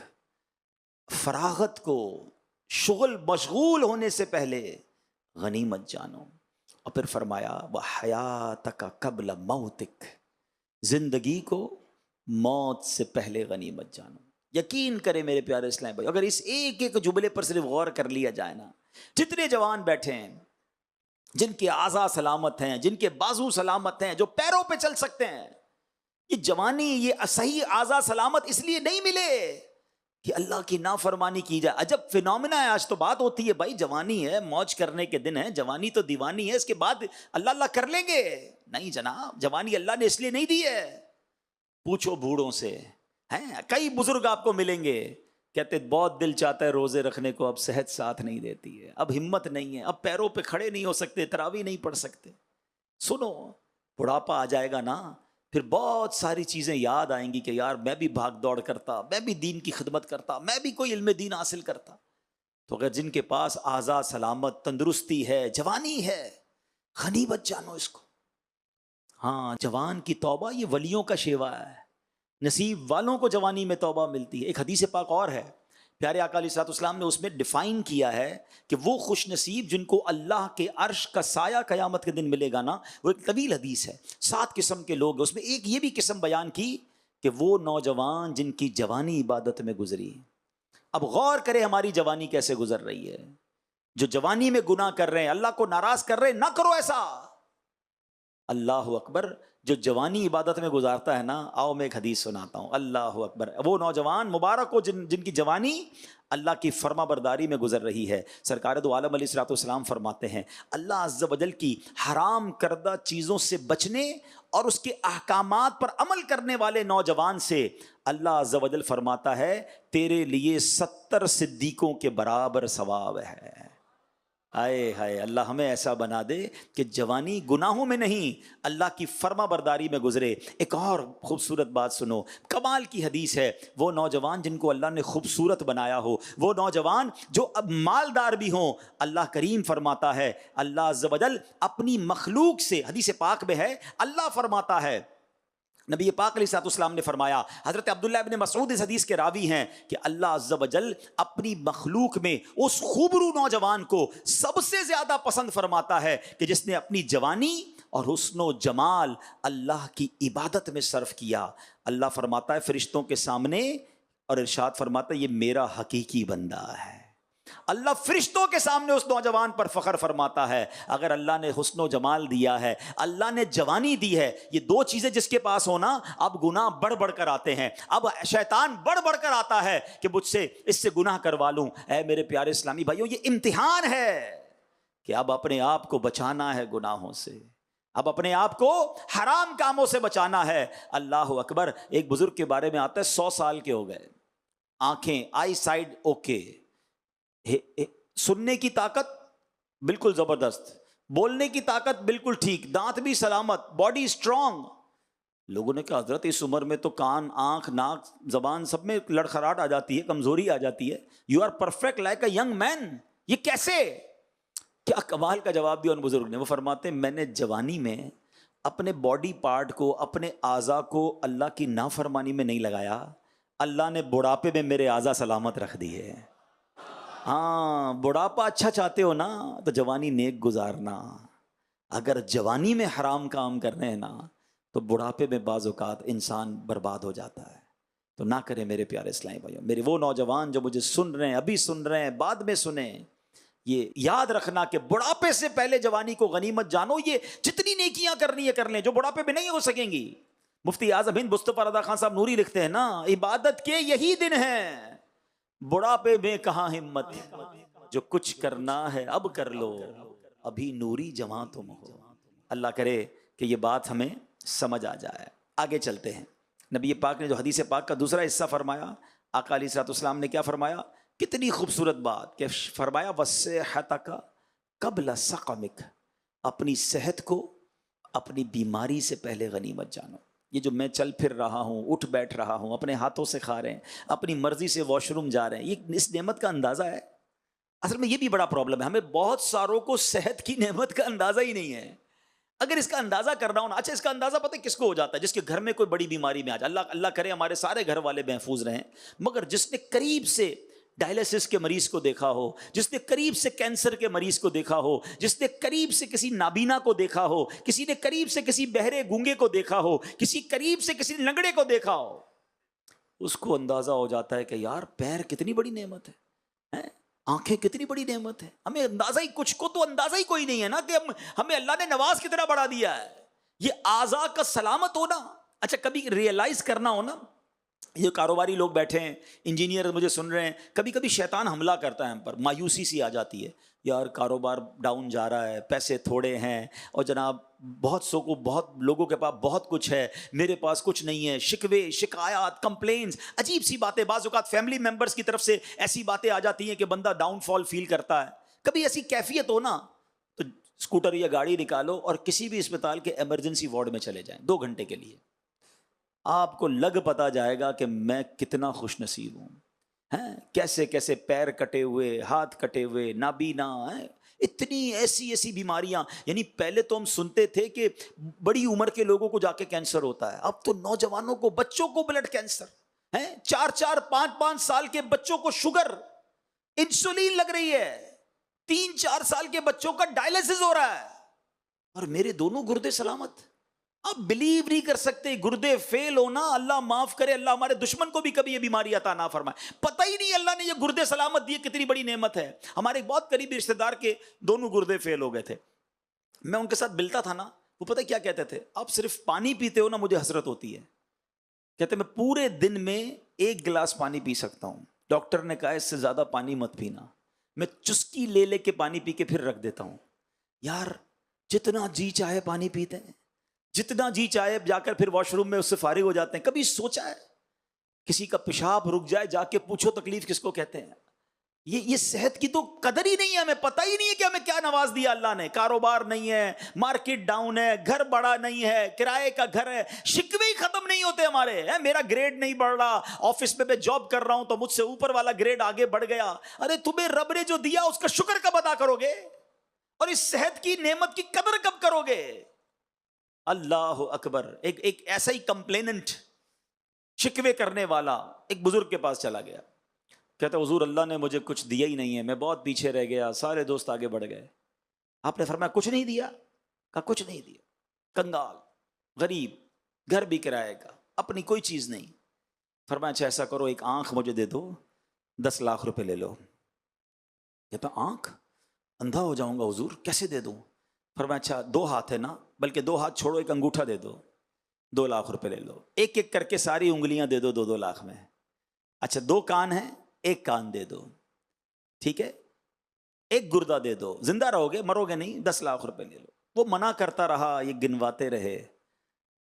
فراغت کو، شغل مشغول ہونے سے پہلے غنیمت جانو. اور پھر فرمایا وحیاتک قبل موتک، زندگی کو موت سے پہلے غنیمت جانو. یقین کرے میرے پیارے اسلام بھائی، اگر اس ایک ایک جملے پر صرف غور کر لیا جائے نا، جتنے جوان بیٹھے ہیں جن کے اعضاء سلامت ہیں، جن کے بازو سلامت ہیں، جو پیروں پہ چل سکتے ہیں، یہ جوانی، یہ صحیح اعضاء سلامت اس لیے نہیں ملے کہ اللہ کی نافرمانی کی جائے. عجب فینومینا ہے. آج تو بات ہوتی ہے بھائی جوانی ہے، موج کرنے کے دن ہے، جوانی تو دیوانی ہے، اس کے بعد اللہ اللہ کر لیں گے. نہیں جناب، جوانی اللہ نے اس لیے نہیں دی ہے. پوچھو بوڑھوں سے ہیں، کئی بزرگ آپ کو ملیں گے کہتے بہت دل چاہتا ہے روزے رکھنے کو، اب صحت ساتھ نہیں دیتی ہے، اب ہمت نہیں ہے، اب پیروں پہ کھڑے نہیں ہو سکتے، تراویح نہیں پڑھ سکتے. سنو، بڑھاپا آ جائے گا نا، پھر بہت ساری چیزیں یاد آئیں گی کہ یار میں بھی بھاگ دوڑ کرتا، میں بھی دین کی خدمت کرتا، میں بھی کوئی علم دین حاصل کرتا. تو اگر جن کے پاس آزاد سلامت تندرستی ہے، جوانی ہے، غنیمت جانو اس کو. ہاں، جوان کی توبہ یہ ولیوں کا شیوا ہے، نصیب والوں کو جوانی میں توبہ ملتی ہے. ایک حدیث پاک اور ہے، پیارے آقا علیہ الصلوۃ والسلام نے اس میں ڈیفائن کیا ہے کہ وہ خوش نصیب جن کو اللہ کے عرش کا سایہ قیامت کے دن ملے گا نا. وہ ایک طویل حدیث ہے، 7 قسم کے لوگ، اس میں ایک یہ بھی قسم بیان کی کہ وہ نوجوان جن کی جوانی عبادت میں گزری. اب غور کرے ہماری جوانی کیسے گزر رہی ہے. جو جوانی میں گناہ کر رہے ہیں، اللہ کو ناراض کر رہے ہیں، نہ کرو ایسا. اللہ اکبر. جو جوانی عبادت میں گزارتا ہے نا، آؤ میں ایک حدیث سناتا ہوں. اللہ اکبر. وہ نوجوان مبارک ہو جن کی جوانی اللہ کی فرما برداری میں گزر رہی ہے. سرکار دو عالم علیہ الصلوۃ والسلام فرماتے ہیں اللہ عز و جل کی حرام کردہ چیزوں سے بچنے اور اس کے احکامات پر عمل کرنے والے نوجوان سے اللہ عز و جل فرماتا ہے تیرے لیے 70 صدیقوں کے برابر ثواب ہے. آئے ہائے، اللہ ہمیں ایسا بنا دے کہ جوانی گناہوں میں نہیں، اللہ کی فرما برداری میں گزرے. ایک اور خوبصورت بات سنو، کمال کی حدیث ہے. وہ نوجوان جن کو اللہ نے خوبصورت بنایا ہو، وہ نوجوان جو اب مالدار بھی ہوں، اللہ کریم فرماتا ہے، اللہ عز و جل اپنی مخلوق سے، حدیث پاک میں ہے، اللہ فرماتا ہے، نبی پاک علیہ الصلوۃ والسلام نے فرمایا، حضرت عبداللہ ابن مسعود اس حدیث کے راوی ہیں کہ اللہ عز و جل اپنی مخلوق میں اس خوبرو نوجوان کو سب سے زیادہ پسند فرماتا ہے کہ جس نے اپنی جوانی اور حسن و جمال اللہ کی عبادت میں صرف کیا. اللہ فرماتا ہے فرشتوں کے سامنے، اور ارشاد فرماتا ہے یہ میرا حقیقی بندہ ہے. اللہ فرشتوں کے سامنے اس نوجوان پر فخر فرماتا ہے. اگر اللہ نے حسن و جمال دیا ہے، اللہ نے جوانی دی ہے، یہ 2 چیزیں جس کے پاس ہونا، اب گناہ بڑھ بڑھ کر آتے ہیں، اب شیطان بڑھ بڑھ کر آتا ہے کہ مجھ سے اس سے گناہ کروا لوں. اے میرے پیارے اسلامی بھائیوں، یہ امتحان ہے کہ اب اپنے آپ کو بچانا ہے گناہوں سے، اب اپنے آپ کو حرام کاموں سے بچانا ہے. اللہ اکبر. ایک بزرگ کے بارے میں آتا ہے 100 سال کے ہو گئے، آنکھیں آئی سائڈ اوکے، سننے کی طاقت بالکل زبردست، بولنے کی طاقت بالکل ٹھیک، دانت بھی سلامت، باڈی اسٹرانگ. لوگوں نے کہا حضرت اس عمر میں تو کان، آنکھ، ناک، زبان سب میں لڑکھڑاہٹ آ جاتی ہے، کمزوری آ جاتی ہے. You are perfect like a young man. یہ کیسے؟ کیا کمال کا جواب دیا ان بزرگ نے. وہ فرماتے ہیں میں نے جوانی میں اپنے باڈی پارٹ کو، اپنے اعضاء کو اللہ کی نافرمانی میں نہیں لگایا، اللہ نے بڑھاپے میں میرے اعضاء سلامت رکھ دیے. ہاں، بڑھاپا اچھا چاہتے ہو نا تو جوانی نیک گزارنا. اگر جوانی میں حرام کام کرنے ہیں نا تو بڑھاپے میں بعض اوقات انسان برباد ہو جاتا ہے. تو نہ کریں میرے پیارے اسلامی بھائیوں. میرے وہ نوجوان جو مجھے سن رہے ہیں، ابھی سن رہے ہیں، بعد میں سنیں، یہ یاد رکھنا کہ بڑھاپے سے پہلے جوانی کو غنیمت جانو. یہ جتنی نیکیاں کرنی ہے کر لیں جو بڑھاپے میں نہیں ہو سکیں گی. مفتی اعظم ہند مصطفیٰ رضا خان صاحب نوری لکھتے ہیں نا، عبادت کے یہی دن ہیں، بڑھاپے میں کہاں ہمت، جو کچھ کرنا ہے اب کر لو، ابھی نوری جوان تم ہو. اللہ کرے کہ یہ بات ہمیں سمجھ آ جائے. آگے چلتے ہیں. نبی پاک نے جو حدیث پاک کا دوسرا حصہ فرمایا، آقا علیہ الصلوۃ والسلام نے کیا فرمایا؟ کتنی خوبصورت بات کہ فرمایا وصحتک قبل سقمک، اپنی صحت کو اپنی بیماری سے پہلے غنیمت جانو. یہ جو میں چل پھر رہا ہوں، اٹھ بیٹھ رہا ہوں، اپنے ہاتھوں سے کھا رہے ہیں، اپنی مرضی سے واش روم جا رہے ہیں، یہ اس نعمت کا اندازہ ہے؟ اصل میں یہ بھی بڑا پرابلم ہے، ہمیں بہت ساروں کو صحت کی نعمت کا اندازہ ہی نہیں ہے. اگر اس کا اندازہ کرنا ہو نا، اچھا اس کا اندازہ پتہ کس کو ہو جاتا ہے؟ جس کے گھر میں کوئی بڑی بیماری میں آ جائے. اللہ کرے ہمارے سارے گھر والے محفوظ رہیں، مگر جس نے قریب سے ڈائلسس کے مریض کو دیکھا ہو، جس نے قریب سے کینسر کے مریض کو دیکھا ہو، جس نے قریب سے کسی نابینا کو دیکھا ہو، کسی نے قریب سے کسی بہرے گونگے کو دیکھا ہو، کسی قریب سے کسی لنگڑے کو دیکھا ہو، اس کو اندازہ ہو جاتا ہے کہ یار پیر کتنی بڑی نعمت ہے، آنکھیں کتنی بڑی نعمت ہے. ہمیں اندازہ ہی، کچھ کو تو اندازہ ہی کوئی نہیں ہے نا کہ ہمیں اللہ نے نواز کتنا بڑھا دیا ہے. یہ اعضاء کا سلامت ہونا، اچھا کبھی ریئلائز کرنا ہو نا یہ کاروباری لوگ بیٹھے ہیں، انجینئر مجھے سن رہے ہیں، کبھی کبھی شیطان حملہ کرتا ہے ہم پر، مایوسی سی آ جاتی ہے، یار کاروبار ڈاؤن جا رہا ہے، پیسے تھوڑے ہیں، اور جناب بہت لوگوں کے پاس بہت کچھ ہے، میرے پاس کچھ نہیں ہے، شکوے شکایات کمپلینز، عجیب سی باتیں، بعض اوقات فیملی ممبرز کی طرف سے ایسی باتیں آ جاتی ہیں کہ بندہ ڈاؤن فال فیل کرتا ہے۔ کبھی ایسی کیفیت ہو نا تو اسکوٹر یا گاڑی نکالو اور کسی بھی اسپتال کے ایمرجنسی وارڈ میں چلے جائیں 2 گھنٹے کے لیے، آپ کو لگ پتا جائے گا کہ میں کتنا خوش نصیب ہوں، ہیں کیسے کیسے پیر کٹے ہوئے، ہاتھ کٹے ہوئے، نابینا ہیں، اتنی ایسی بیماریاں، یعنی پہلے تو ہم سنتے تھے کہ بڑی عمر کے لوگوں کو جا کے کینسر ہوتا ہے، اب تو نوجوانوں کو، بچوں کو بلڈ کینسر ہیں، 4-4 5-5 سال کے بچوں کو شوگر، انسولین لگ رہی ہے، 3-4 سال کے بچوں کا ڈائلسس ہو رہا ہے، اور میرے دونوں گردے سلامت۔ آپ بلیو نہیں کر سکتے، گردے فیل ہونا، اللہ معاف کرے، اللہ ہمارے دشمن کو بھی کبھی یہ بیماری عطا نہ فرمائے، پتہ ہی نہیں اللہ نے یہ گردے سلامت دیے کتنی بڑی نعمت ہے۔ ہمارے ایک بہت قریبی رشتہ دار کے دونوں گردے فیل ہو گئے تھے، میں ان کے ساتھ ملتا تھا نا، وہ پتہ کیا کہتے تھے، آپ صرف پانی پیتے ہو نا مجھے حسرت ہوتی ہے، کہتے میں پورے دن میں 1 گلاس پانی پی سکتا ہوں، ڈاکٹر نے کہا اس سے زیادہ پانی مت پینا، میں چسکی لے کے پانی پی کے پھر رکھ دیتا ہوں۔ یار جتنا جی چاہے پانی پیتے ہیں، جتنا جی چاہے جا کر پھر واش روم میں اس سے فارغ ہو جاتے ہیں۔ کبھی سوچا ہے کسی کا پیشاب رک جائے، جا کے پوچھو تکلیف کس کو کہتے ہیں؟ یہ صحت کی تو قدر ہی نہیں ہے، ہمیں پتہ ہی نہیں ہے کہ ہمیں کیا نواز دیا اللہ نے، کاروبار نہیں ہے، مارکیٹ ڈاؤن ہے، گھر بڑا نہیں ہے، کرائے کا گھر ہے، شکوے ہی ختم نہیں ہوتے ہمارے، میرا گریڈ نہیں بڑھ رہا، آفس میں جاب کر رہا ہوں تو مجھ سے اوپر والا گریڈ آگے بڑھ گیا، ارے تمہیں رب نے جو دیا اس کا شکر کب ادا کرو گے، اور اس صحت کی نعمت کی قدر کب کرو گے؟ اللہ اکبر۔ ایک ایسا ہی کمپلیننٹ، شکوے کرنے والا ایک بزرگ کے پاس چلا گیا، کہتا حضور اللہ نے مجھے کچھ دیا ہی نہیں ہے، میں بہت پیچھے رہ گیا، سارے دوست آگے بڑھ گئے۔ آپ نے فرمایا کچھ نہیں دیا؟ کہا کچھ نہیں دیا، کنگال، غریب، گھر بھی کرائے گا، اپنی کوئی چیز نہیں۔ فرمایا اچھا ایسا کرو ایک آنکھ مجھے دے دو، 10 لاکھ روپے لے لو۔ کہتا آنکھ؟ اندھا ہو جاؤں گا حضور، کیسے دے دوں؟ فرمایا اچھا 2 ہاتھ ہے نا، بلکہ 2 ہاتھ چھوڑو، ایک انگوٹھا دے دو، 2 لاکھ روپے لے لو، ایک ایک کر کے ساری انگلیاں دے دو 2-2 لاکھ میں۔ اچھا 2 کان ہیں، 1 کان دے دو، ٹھیک ہے، ایک گردہ دے دو، زندہ رہو گے مرو گے نہیں، 10 لاکھ روپے لے لو۔ وہ منع کرتا رہا، یہ گنواتے رہے،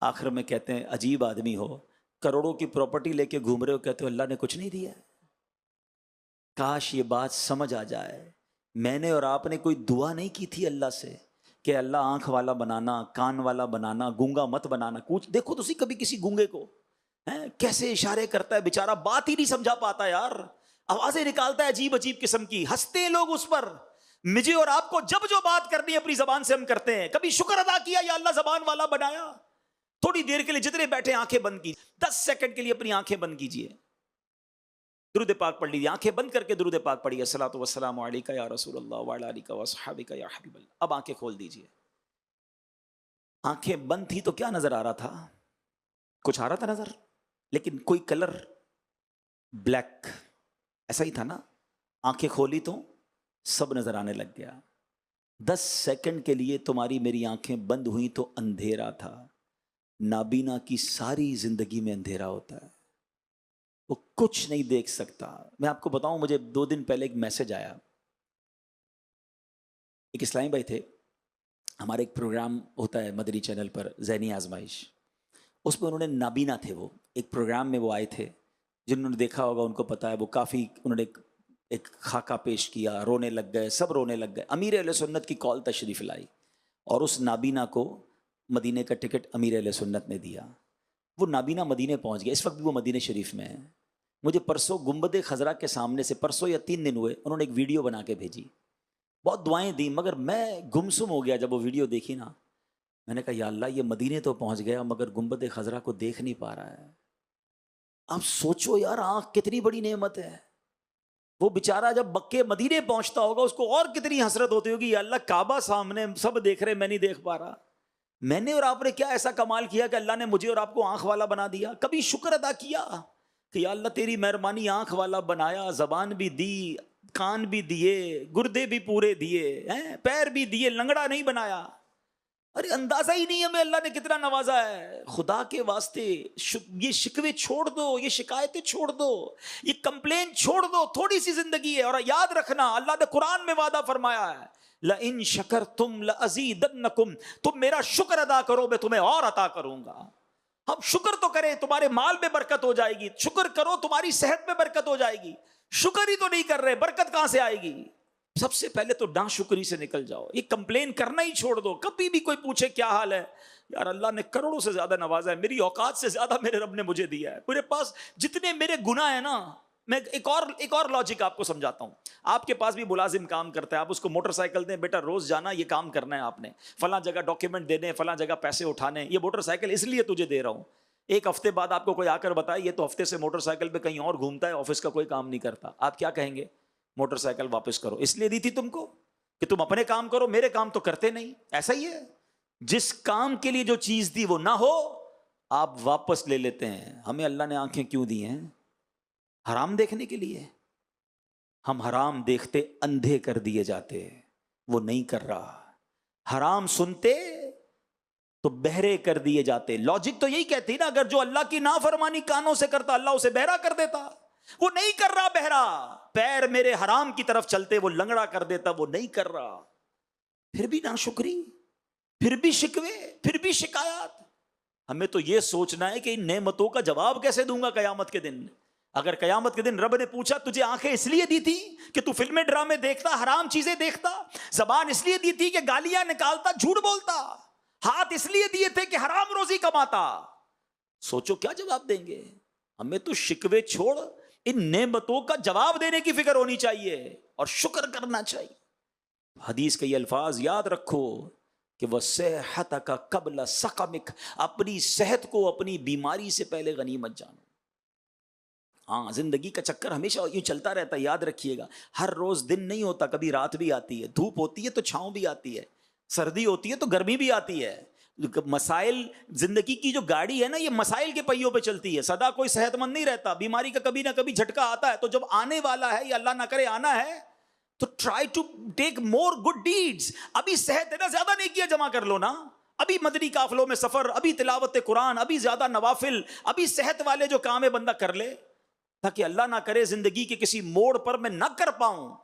آخر میں کہتے ہیں عجیب آدمی ہو، کروڑوں کی پراپرٹی لے کے گھوم رہے ہو، کہتے ہو اللہ نے کچھ نہیں دیا۔ کاش یہ بات سمجھ آ جائے، میں نے اور آپ نے کوئی دعا نہیں کی تھی اللہ سے کہ اللہ آنکھ والا بنانا، کان والا بنانا، گونگا مت بنانا۔ کچھ دیکھو تو کبھی کسی گونگے کو کیسے اشارے کرتا ہے، بیچارہ بات ہی نہیں سمجھا پاتا یار، آوازیں نکالتا ہے عجیب عجیب قسم کی، ہنستے ہیں لوگ اس پر۔ مجھے اور آپ کو جب جو بات کرنی ہے اپنی زبان سے ہم کرتے ہیں، کبھی شکر ادا کیا یا اللہ زبان والا بنایا؟ تھوڑی دیر کے لیے جتنے بیٹھے آنکھیں بند کی، 10 سیکنڈ کے لیے اپنی آنکھیں بند کیجئے، درود پاک پڑھ لیجیے، آنکھیں بند کر کے درود پاک پڑھیے، الصلاۃ والسلام علیک یا رسول اللہ وعلی آلک واصحابک یا حبیب اللہ۔ اب آنکھیں کھول دیجیے۔ آنکھیں بند تھی تو کیا نظر آ رہا تھا؟ کچھ آ رہا تھا نظر، لیکن کوئی کلر بلیک ایسا ہی تھا نا۔ آنکھیں کھولی تو سب نظر آنے لگ گیا۔ 10 سیکنڈ کے لیے تمہاری میری آنکھیں بند ہوئی تو اندھیرا تھا۔ نابینا کی ساری زندگی میں اندھیرا ہوتا ہے، وہ کچھ نہیں دیکھ سکتا۔ میں آپ کو بتاؤں، مجھے 2 دن پہلے ایک میسج آیا، ایک اسلامی بھائی تھے، ہمارے ایک پروگرام ہوتا ہے مدری چینل پر ذہنی آزمائش، اس میں انہوں نے نابینا تھے، وہ ایک پروگرام میں وہ آئے تھے، جنہوں نے دیکھا ہوگا ان کو پتا ہے، وہ کافی انہوں نے ایک خاکہ پیش کیا، رونے لگ گئے، سب رونے لگ گئے۔ امیر اہل سنت کی کال تشریف لائی اور اس نابینا کو مدینے کا ٹکٹ امیر اہل سنت نے دیا۔ وہ نابینا مدینے پہنچ گیا، اس وقت بھی وہ مدینے شریف میں ہے۔ مجھے پرسوں گنبد خضرا کے سامنے سے، پرسوں یا 3 دن ہوئے، انہوں نے ایک ویڈیو بنا کے بھیجی، بہت دعائیں دیں، مگر میں گمسم ہو گیا جب وہ ویڈیو دیکھی نا۔ میں نے کہا یا اللہ، یہ مدینے تو پہنچ گیا مگر گنبد خضرا کو دیکھ نہیں پا رہا ہے۔ آپ سوچو یار، آنکھ کتنی بڑی نعمت ہے۔ وہ بیچارہ جب مکے مدینے پہنچتا ہوگا اس کو اور کتنی حسرت ہوتی ہوگی، یا اللہ کعبہ سامنے سب دیکھ رہے، میں نہیں دیکھ پا رہا۔ میں نے اور آپ نے کیا ایسا کمال کیا کہ اللہ نے مجھے اور آپ کو آنکھ والا بنا دیا؟ کبھی شکر ادا کیا کہ یا اللہ تیری مہربانی، آنکھ والا بنایا، زبان بھی دی، کان بھی دیے، گردے بھی پورے دیے، پیر بھی دیے، لنگڑا نہیں بنایا۔ ارے اندازہ ہی نہیں ہمیں اللہ نے کتنا نوازا ہے. خدا کے واسطے یہ شکوے چھوڑ دو, یہ شکایتیں چھوڑ دو, یہ کمپلین چھوڑ دو. تھوڑی سی زندگی ہے. اور یاد رکھنا اللہ نے قرآن میں وعدہ فرمایا ہے, لَإِن شَكَرْتُمْ لَأَزِيدَنَّكُمْ, تم میرا شکر ادا کرو میں تمہیں اور عطا کروں گا. ہم شکر تو کریں, تمہارے مال میں برکت ہو جائے گی. شکر کرو تمہاری صحت میں برکت ہو جائے گی. شکر ہی تو نہیں کر رہے, برکت کہاں سے آئے گی؟ سب سے پہلے تو ناشکری سے نکل جاؤ. یہ کمپلین کرنا ہی چھوڑ دو. کبھی بھی کوئی پوچھے کیا حال ہے, یار اللہ نے کروڑوں سے زیادہ نوازا ہے, میری اوقات سے زیادہ میرے رب نے مجھے دیا ہے. میرے پاس جتنے میرے گناہ ہیں نا, میں ایک اور لاجک آپ کو سمجھاتا ہوں. آپ کے پاس بھی ملازم کام کرتا ہے, آپ اس کو موٹر سائیکل دیں, بیٹا روز جانا, یہ کام کرنا ہے آپ نے, فلاں جگہ ڈاکیومنٹ دینے, فلاں جگہ پیسے اٹھانے, یہ موٹر سائیکل اس لیے تجھے دے رہا ہوں. ایک ہفتے بعد آپ کو کوئی آ کر بتائے یہ تو ہفتے سے موٹر سائیکل پہ کہیں اور گھومتا ہے, آفس کا کوئی کام نہیں کرتا, آپ کیا کہیں گے؟ موٹر سائیکل واپس کرو. اس لیے دی تھی تم کو کہ تم اپنے کام کرو, میرے کام تو کرتے نہیں. ایسا ہی ہے, جس کام کے لیے جو چیز دی وہ نہ ہو آپ واپس لے لیتے ہیں. ہمیں اللہ نے آنکھیں کیوں دی ہیں؟ حرام دیکھنے کے لیے. ہم حرام دیکھتے اندھے کر دیے جاتے, وہ نہیں کر رہا. حرام سنتے تو بہرے کر دیے جاتے. لاجک تو یہی کہتی نا, اگر جو اللہ کی نافرمانی کانوں سے کرتا اللہ اسے بہرا کر دیتا. وہ نہیں کر رہا بہرا. پیر میرے حرام کی طرف چلتے وہ لنگڑا کر دیتا, وہ نہیں کر رہا. پھر بھی ناشکری, پھر بھی شکوے, پھر بھی شکایات. ہمیں تو یہ سوچنا ہے کہ ان نعمتوں کا جواب کیسے دوں گا قیامت کے دن. اگر قیامت کے دن رب نے پوچھا تجھے آنکھیں اس لیے دی تھی کہ تو فلمیں ڈرامے دیکھتا, حرام چیزیں دیکھتا, زبان اس لیے دی تھی کہ گالیاں نکالتا, جھوٹ بولتا, ہاتھ اس لیے دیے تھے کہ حرام روزی کماتا, سوچو کیا جواب دیں گے. ہمیں تو شکوے چھوڑ ان نعمتوں کا جواب دینے کی فکر ہونی چاہیے اور شکر کرنا چاہیے. حدیث کے یہ الفاظ یاد رکھو کہ وَصِحَّتَكَ قَبْلَ سَقَمِكَ, اپنی صحت کو اپنی بیماری سے پہلے غنیمت جانو. ہاں, زندگی کا چکر ہمیشہ یوں چلتا رہتا ہے, یاد رکھیے گا. ہر روز دن نہیں ہوتا, کبھی رات بھی آتی ہے, دھوپ ہوتی ہے تو چھاؤں بھی آتی ہے, سردی ہوتی ہے تو گرمی بھی آتی ہے. مسائل, زندگی کی جو گاڑی ہے نا یہ مسائل کے پہیوں پہ چلتی ہے. سدا کوئی صحت مند نہیں رہتا, بیماری کا کبھی نہ کبھی جھٹکا آتا ہے. تو جب آنے والا ہے یا اللہ نہ کرے آنا ہے تو try to take more good deeds. ابھی صحت ہے نا, زیادہ نیکیاں جمع کر لو نا. ابھی مدنی قافلوں میں سفر, ابھی تلاوت قرآن, ابھی زیادہ نوافل, ابھی صحت والے جو کام ہے بندہ کر لے, تاکہ اللہ نہ کرے زندگی کے کسی موڑ پر میں نہ کر پاؤں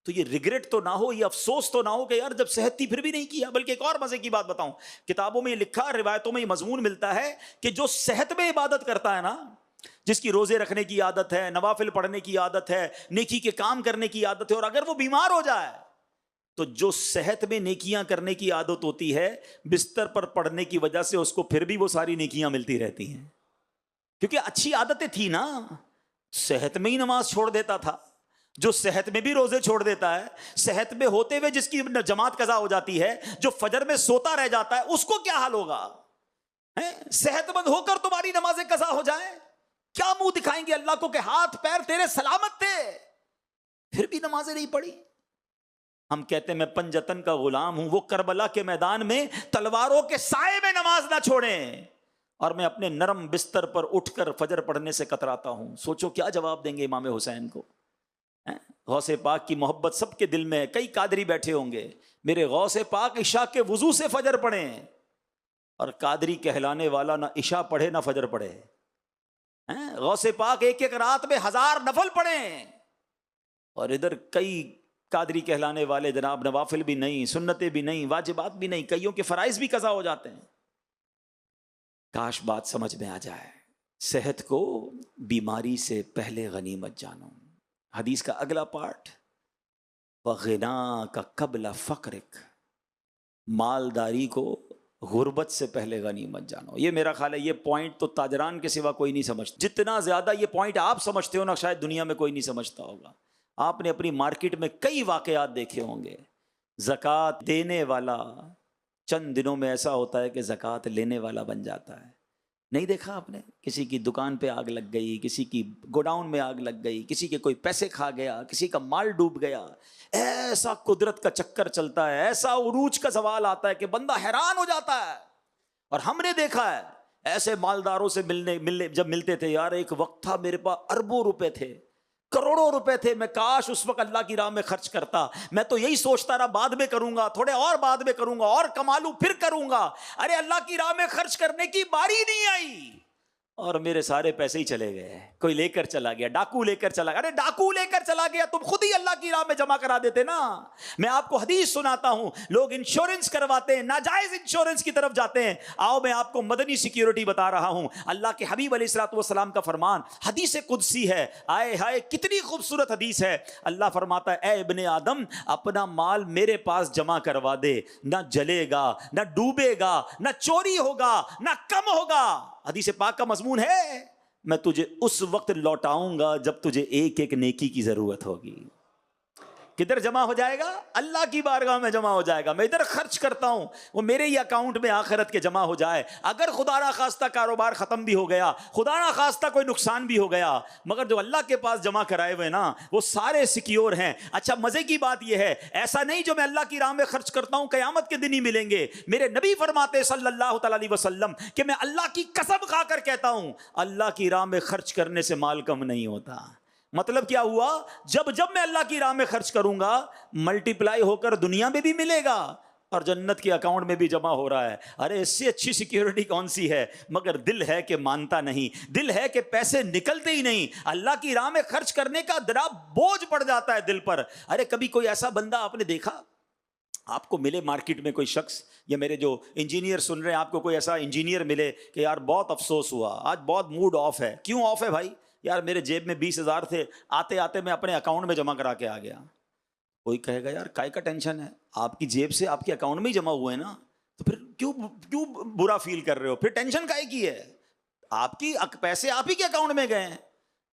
تو یہ ریگریٹ تو نہ ہو, یہ افسوس تو نہ ہو کہ یار جب صحت تھی پھر بھی نہیں کیا. بلکہ ایک اور مزے کی بات بتاؤں, کتابوں میں یہ لکھا, روایتوں میں یہ مضمون ملتا ہے کہ جو صحت میں عبادت کرتا ہے نا, جس کی روزے رکھنے کی عادت ہے, نوافل پڑھنے کی عادت ہے, نیکی کے کام کرنے کی عادت ہے, اور اگر وہ بیمار ہو جائے تو جو صحت میں نیکیاں کرنے کی عادت ہوتی ہے, بستر پر پڑھنے کی وجہ سے اس کو پھر بھی وہ ساری نیکیاں ملتی رہتی ہیں, کیونکہ اچھی عادتیں تھی نا. صحت میں ہی نماز چھوڑ دیتا تھا, جو صحت میں بھی روزے چھوڑ دیتا ہے, صحت میں ہوتے ہوئے جس کی جماعت قضا ہو جاتی ہے, جو فجر میں سوتا رہ جاتا ہے, اس کو کیا حال ہوگا؟ صحت مند ہو کر تمہاری نمازیں قضا ہو جائیں, کیا منہ دکھائیں گے اللہ کو کہ ہاتھ پیر تیرے سلامت تھے, پھر بھی نمازیں نہیں پڑھی. ہم کہتے ہیں میں پنجتن کا غلام ہوں, وہ کربلا کے میدان میں تلواروں کے سائے میں نماز نہ چھوڑیں, اور میں اپنے نرم بستر پر اٹھ کر فجر پڑھنے سے کتراتا ہوں. سوچو کیا جواب دیں گے امام حسین کو. غوث پاک کی محبت سب کے دل میں. کئی قادری بیٹھے ہوں گے, میرے غوث پاک عشاء کے وضو سے فجر پڑھیں, اور قادری کہلانے والا نہ عشاء پڑھے نہ فجر پڑھے. غوث پاک ایک ایک رات میں 1000 نفل پڑھیں, اور ادھر کئی قادری کہلانے والے جناب نوافل بھی نہیں, سنتیں بھی نہیں, واجبات بھی نہیں, کئیوں کے فرائض بھی قضا ہو جاتے ہیں. کاش بات سمجھ میں آ جائے. صحت کو بیماری سے پہلے غنیمت جانو. حدیث کا اگلا پارٹ, وَغِنَاكَ قَبْلَ فَقْرِكَ, مالداری کو غربت سے پہلے غنیمت جانو. یہ میرا خیال ہے یہ پوائنٹ تو تاجران کے سوا کوئی نہیں سمجھتا. جتنا زیادہ یہ پوائنٹ آپ سمجھتے ہو نا, شاید دنیا میں کوئی نہیں سمجھتا ہوگا. آپ نے اپنی مارکیٹ میں کئی واقعات دیکھے ہوں گے. زکوٰۃ دینے والا چند دنوں میں ایسا ہوتا ہے کہ زکوٰۃ لینے والا بن جاتا ہے. نہیں دیکھا آپ نے؟ کسی کی دکان پہ آگ لگ گئی, کسی کی گوڈاؤن میں آگ لگ گئی, کسی کے کوئی پیسے کھا گیا, کسی کا مال ڈوب گیا. ایسا قدرت کا چکر چلتا ہے, ایسا عروج کا سوال آتا ہے کہ بندہ حیران ہو جاتا ہے. اور ہم نے دیکھا ہے ایسے مالداروں سے جب ملتے تھے, یار ایک وقت تھا میرے پاس اربوں روپے تھے, کروڑوں روپے تھے، میں کاش اس وقت اللہ کی راہ میں خرچ کرتا. میں تو یہی سوچتا رہا بعد میں کروں گا، تھوڑے اور بعد میں کروں گا، اور کما لوں پھر کروں گا. ارے اللہ کی راہ میں خرچ کرنے کی باری نہیں آئی اور میرے سارے پیسے ہی چلے گئے. کوئی لے کر چلا گیا، ڈاکو لے کر چلا گیا. ارے ڈاکو لے کر چلا گیا، تم خود ہی اللہ کی راہ میں جمع کرا دیتے نا. میں آپ کو حدیث سناتا ہوں، لوگ انشورنس کرواتے ہیں، ناجائز انشورنس کی طرف جاتے ہیں. آؤ میں آپ کو مدنی سیکیورٹی بتا رہا ہوں. اللہ کے حبیب علیہ الصلوۃ والسلام کا فرمان حدیث قدسی ہے. آئے ہائے کتنی خوبصورت حدیث ہے. اللہ فرماتا ہے اے ابن آدم اپنا مال میرے پاس جمع کروا دے، نہ جلے گا، نہ ڈوبے گا، نہ چوری ہوگا، نہ کم ہوگا. حدیث پاک کا مضمون ہے میں تجھے اس وقت لوٹاؤں گا جب تجھے ایک ایک نیکی کی ضرورت ہوگی. کدھر جمع ہو جائے گا؟ اللہ کی بارگاہ میں جمع ہو جائے گا. میں ادھر خرچ کرتا ہوں، وہ میرے ہی اکاؤنٹ میں آخرت کے جمع ہو جائے. اگر خدا نہ خواستہ کاروبار ختم بھی ہو گیا، خدا نہ خواستہ کوئی نقصان بھی ہو گیا، مگر جو اللہ کے پاس جمع کرائے ہوئے نا وہ سارے سیکیور ہیں. اچھا مزے کی بات یہ ہے ایسا نہیں جو میں اللہ کی راہ میں خرچ کرتا ہوں قیامت کے دن ہی ملیں گے. میرے نبی فرماتے صلی اللہ تعالی علیہ وسلم کہ میں اللہ کی قسم کھا کر کہتا ہوں اللہ کی راہ میں خرچ کرنے سے مال کم نہیں ہوتا. مطلب کیا ہوا؟ جب میں اللہ کی راہ میں خرچ کروں گا ملٹی پلائی ہو کر دنیا میں بھی ملے گا اور جنت کے اکاؤنٹ میں بھی جمع ہو رہا ہے. ارے اس سے اچھی سیکیورٹی کون سی ہے؟ مگر دل ہے کہ مانتا نہیں، دل ہے کہ پیسے نکلتے ہی نہیں. اللہ کی راہ میں خرچ کرنے کا ذرا بوجھ پڑ جاتا ہے دل پر. ارے کبھی کوئی ایسا بندہ آپ نے دیکھا، آپ کو ملے مارکیٹ میں کوئی شخص، یا میرے جو انجینئر سن رہے ہیں آپ کو کوئی ایسا انجینئر ملے کہ یار بہت افسوس ہوا آج بہت موڈ آف ہے. کیوں آف ہے بھائی؟ یار میرے جیب میں 20,000 تھے، آتے آتے میں اپنے اکاؤنٹ میں جمع کرا کے آ گیا. کوئی کہے گا یار کائے کا ٹینشن ہے، آپ کی جیب سے آپ کے اکاؤنٹ میں ہی جمع ہوئے نا، تو پھر کیوں برا فیل کر رہے ہو؟ پھر ٹینشن کائے کی ہے؟ آپ کی پیسے آپ ہی کے اکاؤنٹ میں گئے ہیں.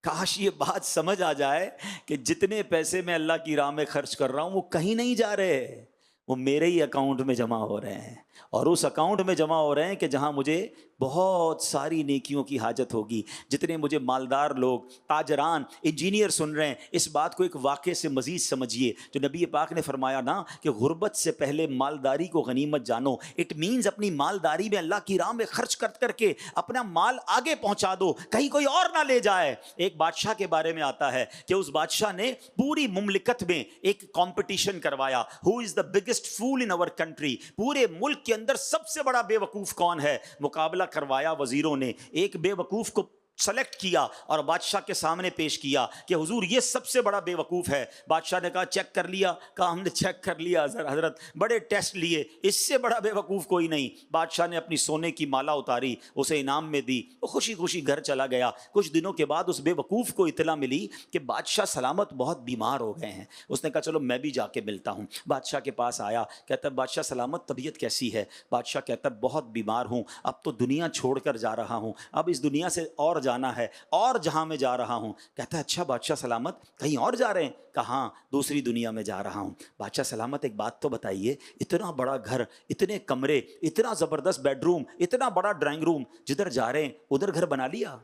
کاش یہ بات سمجھ آ جائے کہ جتنے پیسے میں اللہ کی راہ میں خرچ کر رہا ہوں وہ کہیں نہیں جا رہے، وہ میرے ہی اکاؤنٹ میں جمع ہو رہے ہیں. اور اس اکاؤنٹ میں جمع ہو رہے ہیں کہ جہاں مجھے بہت ساری نیکیوں کی حاجت ہوگی. جتنے مجھے مالدار لوگ، تاجران، انجینئر سن رہے ہیں، اس بات کو ایک واقعے سے مزید سمجھیے. جو نبی پاک نے فرمایا نا کہ غربت سے پہلے مالداری کو غنیمت جانو. اٹ مینز اپنی مالداری میں اللہ کی راہ میں خرچ کر کے اپنا مال آگے پہنچا دو، کہیں کوئی اور نہ لے جائے. ایک بادشاہ کے بارے میں آتا ہے کہ اس بادشاہ نے پوری مملکت میں ایک کمپٹیشن کروایا، ہو از دا بگیسٹ فول ان اور کنٹری. پورے ملک کے اندر سب سے بڑا بے وقوف کون ہے؟ مقابلہ کروایا وزیروں نے، ایک بے وقوف کو سلیکٹ کیا اور بادشاہ کے سامنے پیش کیا کہ حضور یہ سب سے بڑا بے وقوف ہے. بادشاہ نے کہا چیک کر لیا؟ کہا ہم نے چیک کر لیا حضرت، بڑے ٹیسٹ لیے، اس سے بڑا بے وقوف کوئی نہیں. بادشاہ نے اپنی سونے کی مالا اتاری، اسے انعام میں دی، وہ خوشی خوشی گھر چلا گیا. کچھ دنوں کے بعد اس بے وقوف کو اطلاع ملی کہ بادشاہ سلامت بہت بیمار ہو گئے ہیں. اس نے کہا چلو میں بھی جا کے ملتا ہوں. بادشاہ کے پاس آیا، کہتا ہے بادشاہ سلامت طبیعت کیسی ہے؟ بادشاہ کہتا ہے بہت بیمار ہوں، اب تو دنیا چھوڑ کر جا رہا ہوں، اب اس دنیا سے اور جانا ہے، اور جہاں میں جا رہا ہوں. کہتا ہے اچھا بادشاہ سلامت کہیں اور جا رہے ہیں؟ کہا ہاں دوسری دنیا میں جا رہا ہوں. بادشاہ سلامت ایک بات تو بتائیے، اتنا بڑا گھر، اتنے کمرے، اتنا زبردست بیڈ روم، اتنا بڑا ڈرائنگ روم، جدھر جا رہے ہیں ادھر گھر بنا لیا؟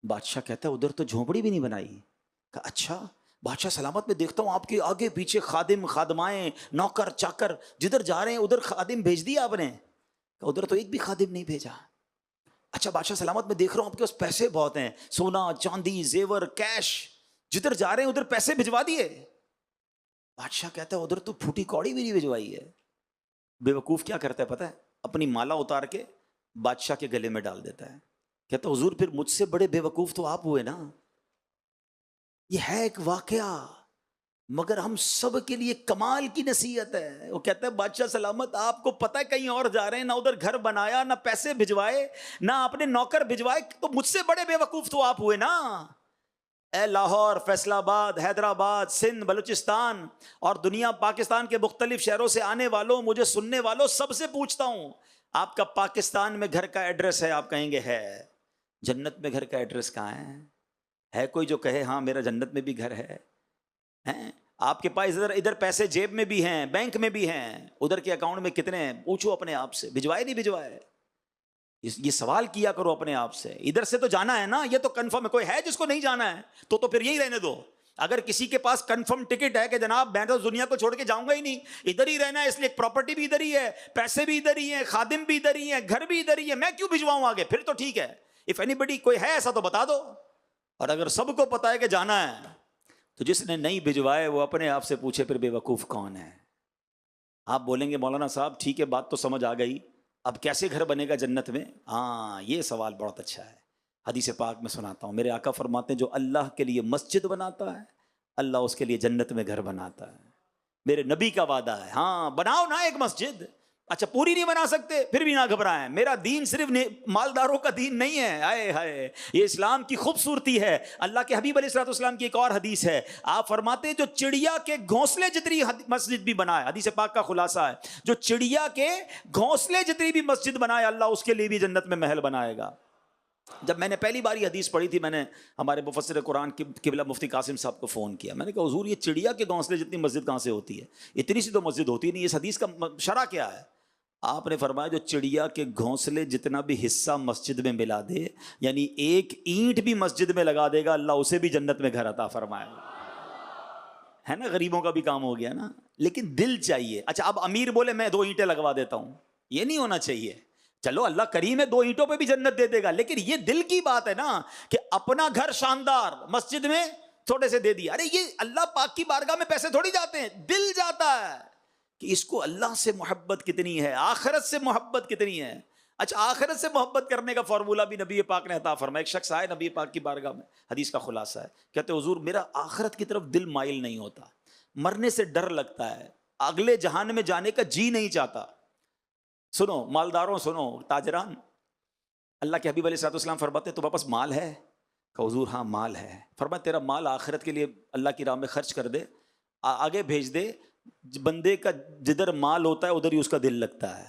بادشاہ کہتا ہے ادھر تو جھونپڑی بھی نہیں بنائی. کہا اچھا بادشاہ سلامت میں دیکھتا ہوں آپ کے آگے پیچھے خادم، خادمائیں، نوکر چاکر، جدھر جا رہے ہیں ادھر خادم بھیج دیا آپ نے؟ کہا ادھر تو ایک بھی خادم نہیں بھیجا. اچھا بادشاہ سلامت میں دیکھ رہا ہوں آپ کے پاس پیسے بہت ہیں، سونا چاندی زیور کیش، جدھر جا رہے ہیں ادھر پیسے بھجوا دیے؟ بادشاہ کہتا ہے ادھر تو پھوٹی کوڑی بھی نہیں بھجوائی ہے. بے وقوف کیا کرتا ہے پتہ ہے؟ اپنی مالا اتار کے بادشاہ کے گلے میں ڈال دیتا ہے. کہتا حضور پھر مجھ سے بڑے بے وقوف تو آپ ہوئے نا. یہ ہے ایک واقعہ مگر ہم سب کے لیے کمال کی نصیحت ہے. وہ کہتا ہے بادشاہ سلامت آپ کو پتہ ہے کہیں اور جا رہے ہیں، نہ ادھر گھر بنایا، نہ پیسے بھجوائے، نہ اپنے نوکر بھجوائے، تو مجھ سے بڑے بے وقوف تو آپ ہوئے نا. اے لاہور، فیصل آباد، حیدرآباد، سندھ، بلوچستان اور دنیا پاکستان کے مختلف شہروں سے آنے والوں، مجھے سننے والوں، سب سے پوچھتا ہوں آپ کا پاکستان میں گھر کا ایڈریس ہے؟ آپ کہیں گے ہے. جنت میں گھر کا ایڈریس کہاں ہے کوئی جو کہے ہاں میرا جنت میں بھی گھر ہے؟ ہیں آپ کے پاس ادھر پیسے جیب میں بھی ہیں، بینک میں بھی ہیں، ادھر کے اکاؤنٹ میں کتنے ہیں؟ پوچھو اپنے آپ سے، بھجوائے نہیں بھجوائے؟ یہ سوال کیا کرو اپنے آپ سے. ادھر سے تو جانا ہے نا، یہ تو کنفرم ہے. کوئی ہے جس کو نہیں جانا ہے تو پھر یہی رہنے دو. اگر کسی کے پاس کنفرم ٹکٹ ہے کہ جناب میں تو دنیا کو چھوڑ کے جاؤں گا ہی نہیں، ادھر ہی رہنا ہے، اس لیے پراپرٹی بھی ادھر ہی ہے، پیسے بھی ادھر ہی ہیں، خادم بھی ادھر ہی ہیں، گھر بھی ادھر ہی ہے، میں کیوں بھجواؤں آگے؟ پھر تو ٹھیک ہے. اف اینی بڈی کوئی ہے ایسا تو بتا دو. اور اگر سب کو پتا ہے کہ جانا ہے تو جس نے نہیں بھجوائے وہ اپنے آپ سے پوچھے پھر بے وقوف کون ہے. آپ بولیں گے مولانا صاحب ٹھیک ہے بات تو سمجھ آ گئی, اب کیسے گھر بنے گا جنت میں؟ ہاں یہ سوال بہت اچھا ہے. حدیث پاک میں سناتا ہوں, میرے آقا فرماتے ہیں جو اللہ کے لیے مسجد بناتا ہے اللہ اس کے لیے جنت میں گھر بناتا ہے. میرے نبی کا وعدہ ہے. ہاں بناؤ نا ایک مسجد, اچھا پوری نہیں بنا سکتے پھر بھی نہ گھبرائیں, میرا دین صرف مالداروں کا دین نہیں ہے. ہائے ہائے, یہ اسلام کی خوبصورتی ہے. اللہ کے حبیب علیہ الصلوۃ والسلام کی ایک اور حدیث ہے, آپ فرماتے ہیں جو چڑیا کے گھونسلے جتنی مسجد بھی بنائے, حدیث پاک کا خلاصہ ہے, جو چڑیا کے گھونسلے جتنی بھی مسجد بنائے اللہ اس کے لیے بھی جنت میں محل بنائے گا. جب میں نے پہلی بار یہ حدیث پڑھی تھی میں نے ہمارے مفسر قرآن قبلہ مفتی قاسم صاحب کو فون کیا. میں نے کہا حضور یہ چڑیا کے گھونسلے جتنی مسجد کہاں سے ہوتی ہے, اتنی سی تو مسجد ہوتی نہیں, اس حدیث کا شرح کیا ہے؟ آپ نے فرمایا جو چڑیا کے گھونسلے جتنا بھی حصہ مسجد میں ملا دے, یعنی ایک اینٹ بھی مسجد میں لگا دے گا اللہ اسے بھی جنت میں گھر عطا فرمائے گا. ہے نا, غریبوں کا بھی کام ہو گیا نا. لیکن دل چاہیے. اچھا اب امیر بولے میں 2 اینٹیں لگوا دیتا ہوں, یہ نہیں ہونا چاہیے. چلو اللہ کریم ہے 2 اینٹوں پہ بھی جنت دے دے گا, لیکن یہ دل کی بات ہے نا کہ اپنا گھر شاندار مسجد میں تھوڑے سے دے دیا. ارے یہ اللہ پاک کی بارگاہ میں پیسے تھوڑی جاتے ہیں, دل جاتا ہے کہ اس کو اللہ سے محبت کتنی ہے, آخرت سے محبت کتنی ہے. اچھا آخرت سے محبت کرنے کا فارمولہ بھی نبی پاک نے عطا فرمایا. ایک شخص آئے نبی پاک کی بارگاہ میں, حدیث کا خلاصہ ہے, کہتے حضور میرا آخرت کی طرف دل مائل نہیں ہوتا, مرنے سے ڈر لگتا ہے, اگلے جہان میں جانے کا جی نہیں چاہتا. سنو مالداروں, سنو تاجران, اللہ کے حبیب علیہ الصلوۃ والسلام فرماتے ہیں تمہارے پاس مال ہے؟ کہ حضور ہاں مال ہے. فرمایا تیرا مال آخرت کے لیے اللہ کی راہ میں خرچ کر دے, آگے بھیج دے. بندے کا جدھر مال ہوتا ہے ادھر ہی اس کا دل لگتا ہے.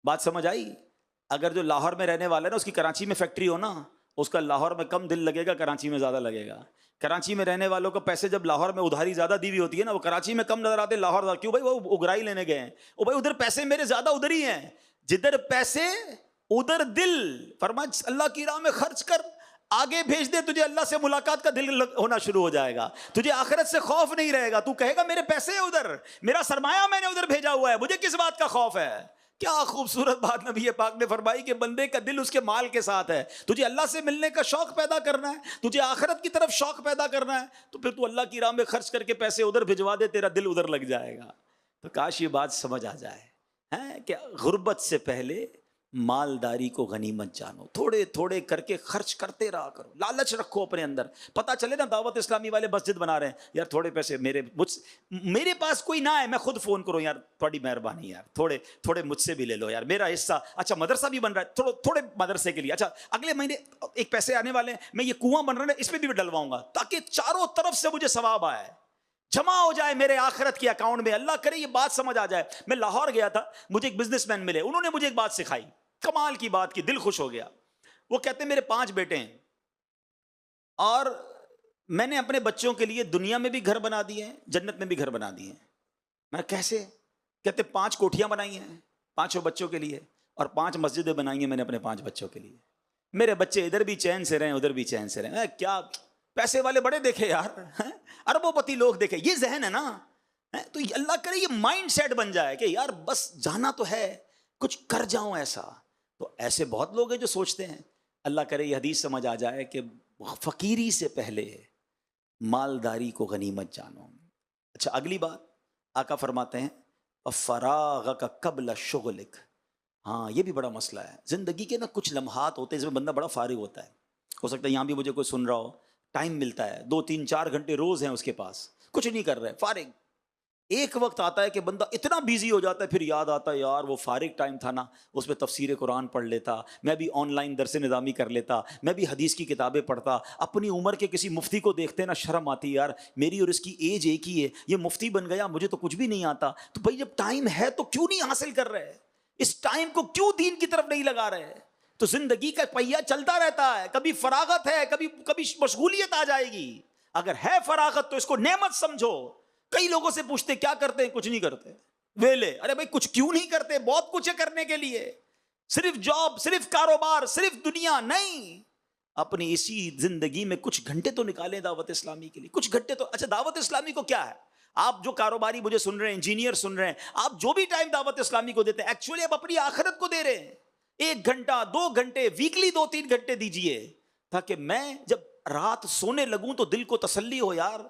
بات سمجھ آئی؟ اگر جو لاہور میں رہنے والا ہے نا اس کی کراچی میں فیکٹری ہو نا, اس کا لاہور میں کم دل لگے گا, کراچی میں زیادہ لگے گا. کراچی میں رہنے والوں کو پیسے جب لاہور میں ادھاری زیادہ دی ہوئی ہوتی ہے نا, وہ کراچی میں کم نظر آتے, لاہور کیوں بھائی وہ اگرائی لینے گئے ہیں, او بھائی ادھر پیسے میرے زیادہ ادھر ہی ہیں. جدھر پیسے ادھر دل. فرمایا اللہ کی راہ میں خرچ کر, آگے بھیج دے, تجھے اللہ سے ملاقات کا دل ہونا شروع ہو جائے گا, تجھے آخرت سے خوف نہیں رہے گا. تو کہے گا میرے پیسے ادھر, میرا سرمایہ میں نے ادھر بھیجا ہوا ہے, مجھے کس بات کا خوف ہے. کیا خوبصورت بات نبی پاک نے فرمائی کہ بندے کا دل اس کے مال کے ساتھ ہے. تجھے اللہ سے ملنے کا شوق پیدا کرنا ہے, تجھے آخرت کی طرف شوق پیدا کرنا ہے, تو پھر تو اللہ کی راہ میں خرچ کر کے پیسے ادھر بھجوا دے, تیرا دل ادھر لگ جائے گا. تو کاش یہ بات سمجھ آ جائے کہ غربت سے پہلے مالداری کو غنیمت جانو, تھوڑے تھوڑے کر کے خرچ کرتے رہا کرو, لالچ رکھو اپنے اندر. پتہ چلے نا دعوت اسلامی والے مسجد بنا رہے ہیں, یار تھوڑے پیسے میرے پاس کوئی نہ ہے, میں خود فون کروں یار تھوڑی مہربانی یار تھوڑے مجھ سے بھی لے لو یار میرا حصہ. اچھا مدرسہ بھی بن رہا ہے, تھوڑے مدرسے کے لیے, اچھا اگلے مہینے ایک پیسے آنے والے ہیں, میں یہ کنواں بن رہا ہے اس میں بھی ڈلواؤں گا تاکہ چاروں طرف سے مجھے ثواب آئے, جمع ہو جائے میرے آخرت کے اکاؤنٹ میں. اللہ کرے یہ بات سمجھ آ جائے. میں لاہور گیا تھا, مجھے ایک بزنس مین ملے, انہوں نے مجھے ایک بات سکھائی, کمال کی بات کی, دل خوش ہو گیا. وہ کہتے ہیں میرے 5 بیٹے ہیں اور میں نے اپنے بچوں کے لیے دنیا میں بھی گھر بنا دیے ہیں, جنت میں بھی گھر بنا دیے ہیں. میں کیسے؟ کہتے 5 کوٹھیاں بنائی ہیں 5 بچوں کے لیے, اور 5 مسجدیں بنائی ہیں میں نے اپنے 5 بچوں کے لیے. میرے بچے ادھر بھی چین سے رہیں ادھر بھی چین سے رہیں. کیا پیسے والے بڑے دیکھے یار, اربوں پتی لوگ دیکھے, یہ ذہن ہے نا. تو اللہ کرے یہ مائنڈ سیٹ بن جائے کہ یار بس جانا تو ہے, کچھ کر جاؤں ایسا. تو ایسے بہت لوگ ہیں جو سوچتے ہیں. اللہ کرے یہ حدیث سمجھ آ جائے کہ فقیری سے پہلے مالداری کو غنیمت جانو. اچھا اگلی بات آقا فرماتے ہیں فراغک قبل شغلک. ہاں یہ بھی بڑا مسئلہ ہے. زندگی کے نا کچھ لمحات ہوتے ہیں جس میں بندہ بڑا فارغ ہوتا ہے. ہو سکتا ہے یہاں بھی مجھے کوئی سن رہا ہو, ٹائم ملتا ہے 2 3 4 گھنٹے روز ہیں اس کے پاس, کچھ نہیں کر رہے, فارغ. ایک وقت آتا ہے کہ بندہ اتنا بیزی ہو جاتا ہے, پھر یاد آتا ہے یار وہ فارغ ٹائم تھا نا, اس میں تفسیر قرآن پڑھ لیتا, میں بھی آن لائن درس نظامی کر لیتا, میں بھی حدیث کی کتابیں پڑھتا. اپنی عمر کے کسی مفتی کو دیکھتے نا شرم آتی, یار میری اور اس کی ایج ایک ہی ہے, یہ مفتی بن گیا مجھے تو کچھ بھی نہیں آتا. تو بھائی جب ٹائم ہے تو کیوں نہیں حاصل کر رہے, اس ٹائم کو کیوں دین کی طرف نہیں لگا رہے. تو زندگی کا پہیہ چلتا رہتا ہے, کبھی فراغت ہے کبھی مشغولیت آ جائے گی. اگر ہے فراغت تو اس کو نعمت سمجھو. کئی لوگوں سے پوچھتے کیا کرتے ہیں, کچھ نہیں کرتے, ویلے. ارے بھائی کچھ کیوں نہیں کرتے, بہت کچھ ہے کرنے کے لیے. صرف جاب, صرف کاروبار, صرف دنیا نہیں. اپنی اسی زندگی میں کچھ گھنٹے تو نکالیں دعوت اسلامی کے لیے, کچھ گھنٹے تو. اچھا دعوت اسلامی کو کیا ہے, آپ جو کاروباری مجھے سن رہے ہیں, انجینئر سن رہے ہیں, آپ جو بھی ٹائم دعوت اسلامی کو دیتے ہیں ایکچولی آپ اپنی آخرت کو دے رہے ہیں. 1 گھنٹہ 2 گھنٹے ویکلی 2 3 گھنٹے دیجئے, تاکہ میں جب رات سونے لگوں تو دل کو تسلی ہو یار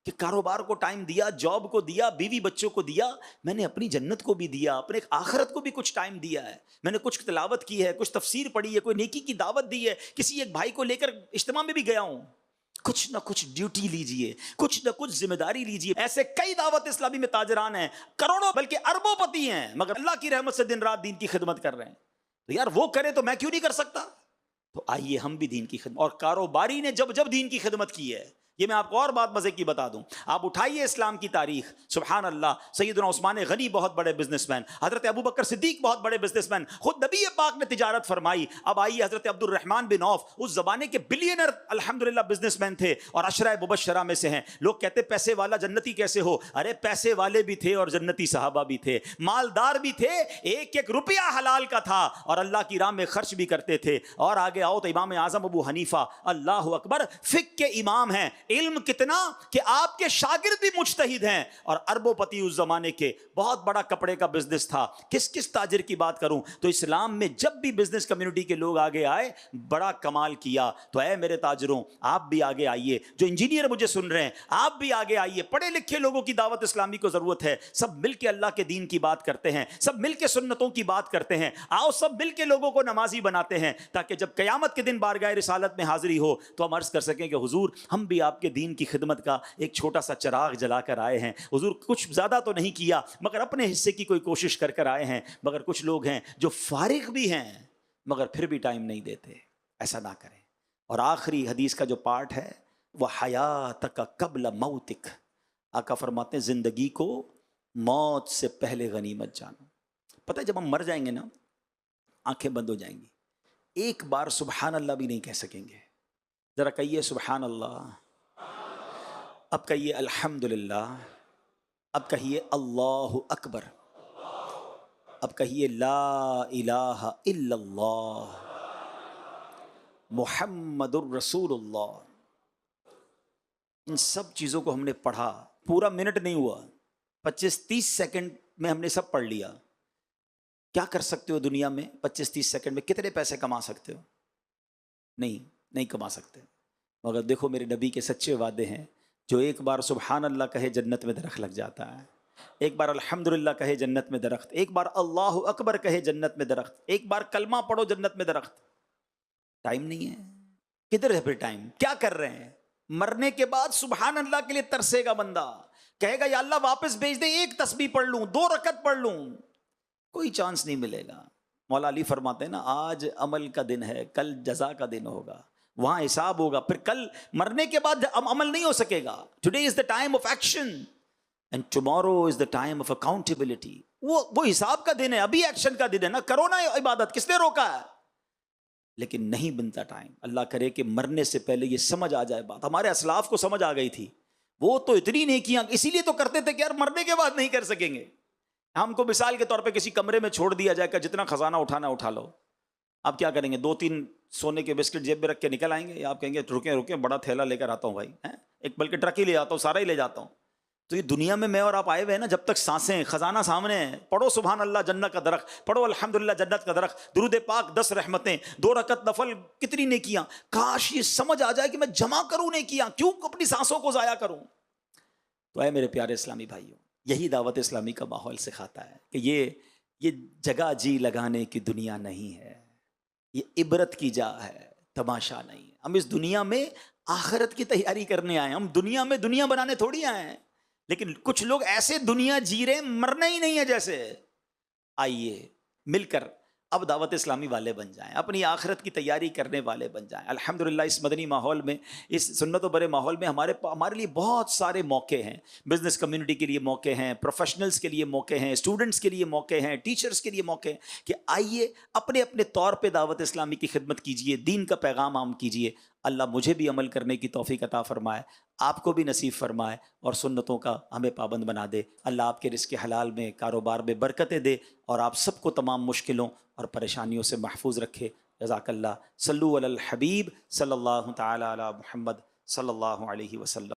کہ کاروبار کو ٹائم دیا، جاب کو دیا، بیوی بچوں کو دیا، میں نے اپنی جنت کو بھی دیا، اپنے آخرت کو بھی کچھ ٹائم دیا ہے، میں نے کچھ تلاوت کی ہے، کچھ تفسیر پڑھی ہے، کوئی نیکی کی دعوت دی ہے، کسی ایک بھائی کو لے کر اجتماع میں بھی گیا ہوں۔ کچھ نہ کچھ ڈیوٹی لیجئے، کچھ نہ کچھ ذمہ داری لیجئے۔ ایسے کئی دعوت اسلامی میں تاجران ہیں، کروڑوں بلکہ اربوں پتی ہیں، مگر اللہ کی رحمت سے دن رات دین کی خدمت کر رہے ہیں۔ تو یار وہ کرے تو میں کیوں نہیں کر سکتا؟ تو آئیے ہم بھی دین کی خدمت، اور کاروباری نے جب جب دین کی خدمت کی ہے، یہ میں آپ کو اور بات مزے کی بتا دوں، آپ اٹھائیے اسلام کی تاریخ، سبحان اللہ، سیدنا عثمان غنی بہت بڑے بزنس مین، حضرت ابو بکر صدیق بہت بڑے بزنس مین، خود نبی پاک نے تجارت فرمائی۔ اب آئیے حضرت عبد الرحمن بن عوف اس زمانے کے بلینر الحمدللہ بزنس مین تھے اور عشرہ مبشرہ میں سے ہیں۔ لوگ کہتے پیسے والا جنتی کیسے ہو؟ ارے پیسے والے بھی تھے اور جنتی صحابہ بھی تھے، مالدار بھی تھے، ایک ایک روپیہ حلال کا تھا اور اللہ کی راہ میں خرچ بھی کرتے تھے۔ اور آگے آؤ تو امام اعظم ابو حنیفہ، اللہ اکبر، فقہ کے امام ہیں، علم کتنا کہ آپ کے شاگرد بھی مجتہد ہیں، اور اربوں پتی اس زمانے کے، بہت بڑا کپڑے کا بزنس تھا۔ کس تاجر کی بات کروں؟ تو اسلام میں جب بھی بزنس کمیونٹی کے لوگ آگے آئے بڑا کمال کیا۔ تو اے میرے تاجروں، آپ بھی آگے آئیے، جو انجینئر مجھے سن رہے ہیں آپ بھی آگے آئیے، پڑھے لکھے لوگوں کی دعوت اسلامی کو ضرورت ہے، سب مل کے اللہ کے دین کی بات کرتے ہیں، سب مل کے سنتوں کی بات کرتے ہیں، آؤ سب مل کے لوگوں کو نمازی بناتے ہیں، تاکہ جب قیامت کے دن بارگاہ رسالت میں حاضری ہو تو ہم عرض کر سکیں کہ حضور ہم بھی آپ کے دین کی خدمت کا ایک چھوٹا سا چراغ جلا کر آئے ہیں، حضور کچھ زیادہ تو نہیں کیا مگر اپنے حصے کی کوئی کوشش کر کر آئے ہیں۔ مگر کچھ لوگ ہیں جو فارغ بھی ہیں مگر پھر بھی ٹائم نہیں دیتے، ایسا نہ کریں۔ اور آخری حدیث کا جو پارٹ ہے وہ حیاتک قبل موتک، آقا فرماتے ہیں زندگی کو موت سے پہلے غنیمت جانو۔ پتہ ہے جب ہم مر جائیں گے نا، آنکھیں بند ہو جائیں گی، ایک بار سبحان اللہ بھی نہیں کہہ سکیں گے۔ ذرا کہیے سبحان اللہ، اب کہیے الحمدللہ، اب کہیے اللہ اکبر، اب کہیے لا الہ الا اللہ محمد الرسول اللہ۔ ان سب چیزوں کو ہم نے پڑھا، پورا منٹ نہیں ہوا، 25-30 سیکنڈ میں ہم نے سب پڑھ لیا۔ کیا کر سکتے ہو دنیا میں 25-30 سیکنڈ میں؟ کتنے پیسے کما سکتے ہو؟ نہیں کما سکتے، مگر دیکھو میرے نبی کے سچے وعدے ہیں، جو ایک بار سبحان اللہ کہے جنت میں درخت لگ جاتا ہے، ایک بار الحمدللہ کہے جنت میں درخت، ایک بار اللہ اکبر کہے جنت میں درخت، ایک بار کلمہ پڑھو جنت میں درخت۔ ٹائم نہیں ہے، کدھر ہے پھر ٹائم؟ کیا کر رہے ہیں؟ مرنے کے بعد سبحان اللہ کے لیے ترسے گا بندہ، کہے گا یا اللہ واپس بھیج دے، ایک تسبیح پڑھ لوں، 2 رکعت پڑھ لوں، کوئی چانس نہیں ملے گا۔ مولا علی فرماتے ہیں نا، آج عمل کا دن ہے، کل جزا کا دن ہوگا، وہاں حساب ہوگا، پھر کل مرنے کے بعد عمل نہیں ہو سکے گا۔ Today is the time of action and tomorrow is the time of accountability. وہ حساب کا دن ہے، ابھی ایکشن کا دن ہے نا۔ کرو نا عبادت، کس نے روکا ہے؟ لیکن نہیں بنتا ٹائم۔ اللہ کرے کہ مرنے سے پہلے یہ سمجھ آ جائے بات۔ ہمارے اسلاف کو سمجھ آ گئی تھی، وہ تو اتنی نیکیاں اسی لیے تو کرتے تھے کہ یار مرنے کے بعد نہیں کر سکیں گے۔ ہم کو مثال کے طور پہ کسی کمرے میں چھوڑ دیا جائے کہ جتنا خزانہ اٹھانا اٹھا لو، آپ کیا کریں گے؟ 2-3 سونے کے بسکٹ جیب میں رکھ کے نکل آئیں گے، یا آپ کہیں گے رکیں بڑا تھیلا لے کر آتا ہوں بھائی، ایک بلکہ ٹرک ہی لے آتا ہوں، سارا ہی لے جاتا ہوں۔ تو یہ دنیا میں اور آپ آئے ہوئے ہیں نا، جب تک سانسیں، خزانہ سامنے ہیں، پڑھو سبحان اللہ جنت کا درخت، پڑھو الحمدللہ جنت کا درخت، درود پاک 10 رحمتیں، 2 رکعت نفل، کتنی نیکیاں۔ کاش یہ سمجھ آ جائے کہ میں جمع کروں نیکیاں، کیوں اپنی سانسوں کو ضائع کروں۔ تو اے میرے پیارے اسلامی بھائیوں، یہی دعوت اسلامی کا ماحول سکھاتا ہے کہ یہ جگہ جی لگانے کی دنیا نہیں ہے، یہ عبرت کی جا ہے، تماشا نہیں۔ ہم اس دنیا میں آخرت کی تیاری کرنے آئے ہیں، ہم دنیا میں دنیا بنانے تھوڑی آئے ہیں۔ لیکن کچھ لوگ ایسے دنیا جی رہے ہیں، مرنا ہی نہیں ہے جیسے۔ آئیے مل کر اب دعوت اسلامی والے بن جائیں، اپنی آخرت کی تیاری کرنے والے بن جائیں۔ الحمدللہ اس مدنی ماحول میں، اس سنت و برے ماحول میں ہمارے لیے بہت سارے موقع ہیں۔ بزنس کمیونٹی کے لیے موقع ہیں، پروفیشنلز کے لیے موقع ہیں، اسٹوڈنٹس کے لیے موقع ہیں، ٹیچرز کے لیے موقع ہیں کہ آئیے اپنے اپنے طور پہ دعوت اسلامی کی خدمت کیجئے، دین کا پیغام عام کیجئے۔ اللہ مجھے بھی عمل کرنے کی توفیق عطا فرمائے، آپ کو بھی نصیب فرمائے، اور سنتوں کا ہمیں پابند بنا دے۔ اللہ آپ کے رزق حلال میں، کاروبار میں برکتیں دے، اور آپ سب کو تمام مشکلوں اور پریشانیوں سے محفوظ رکھے۔ جزاک اللہ۔ صلو علی الحبیب صلی اللہ تعالی علی محمد صلی اللہ علیہ وسلم۔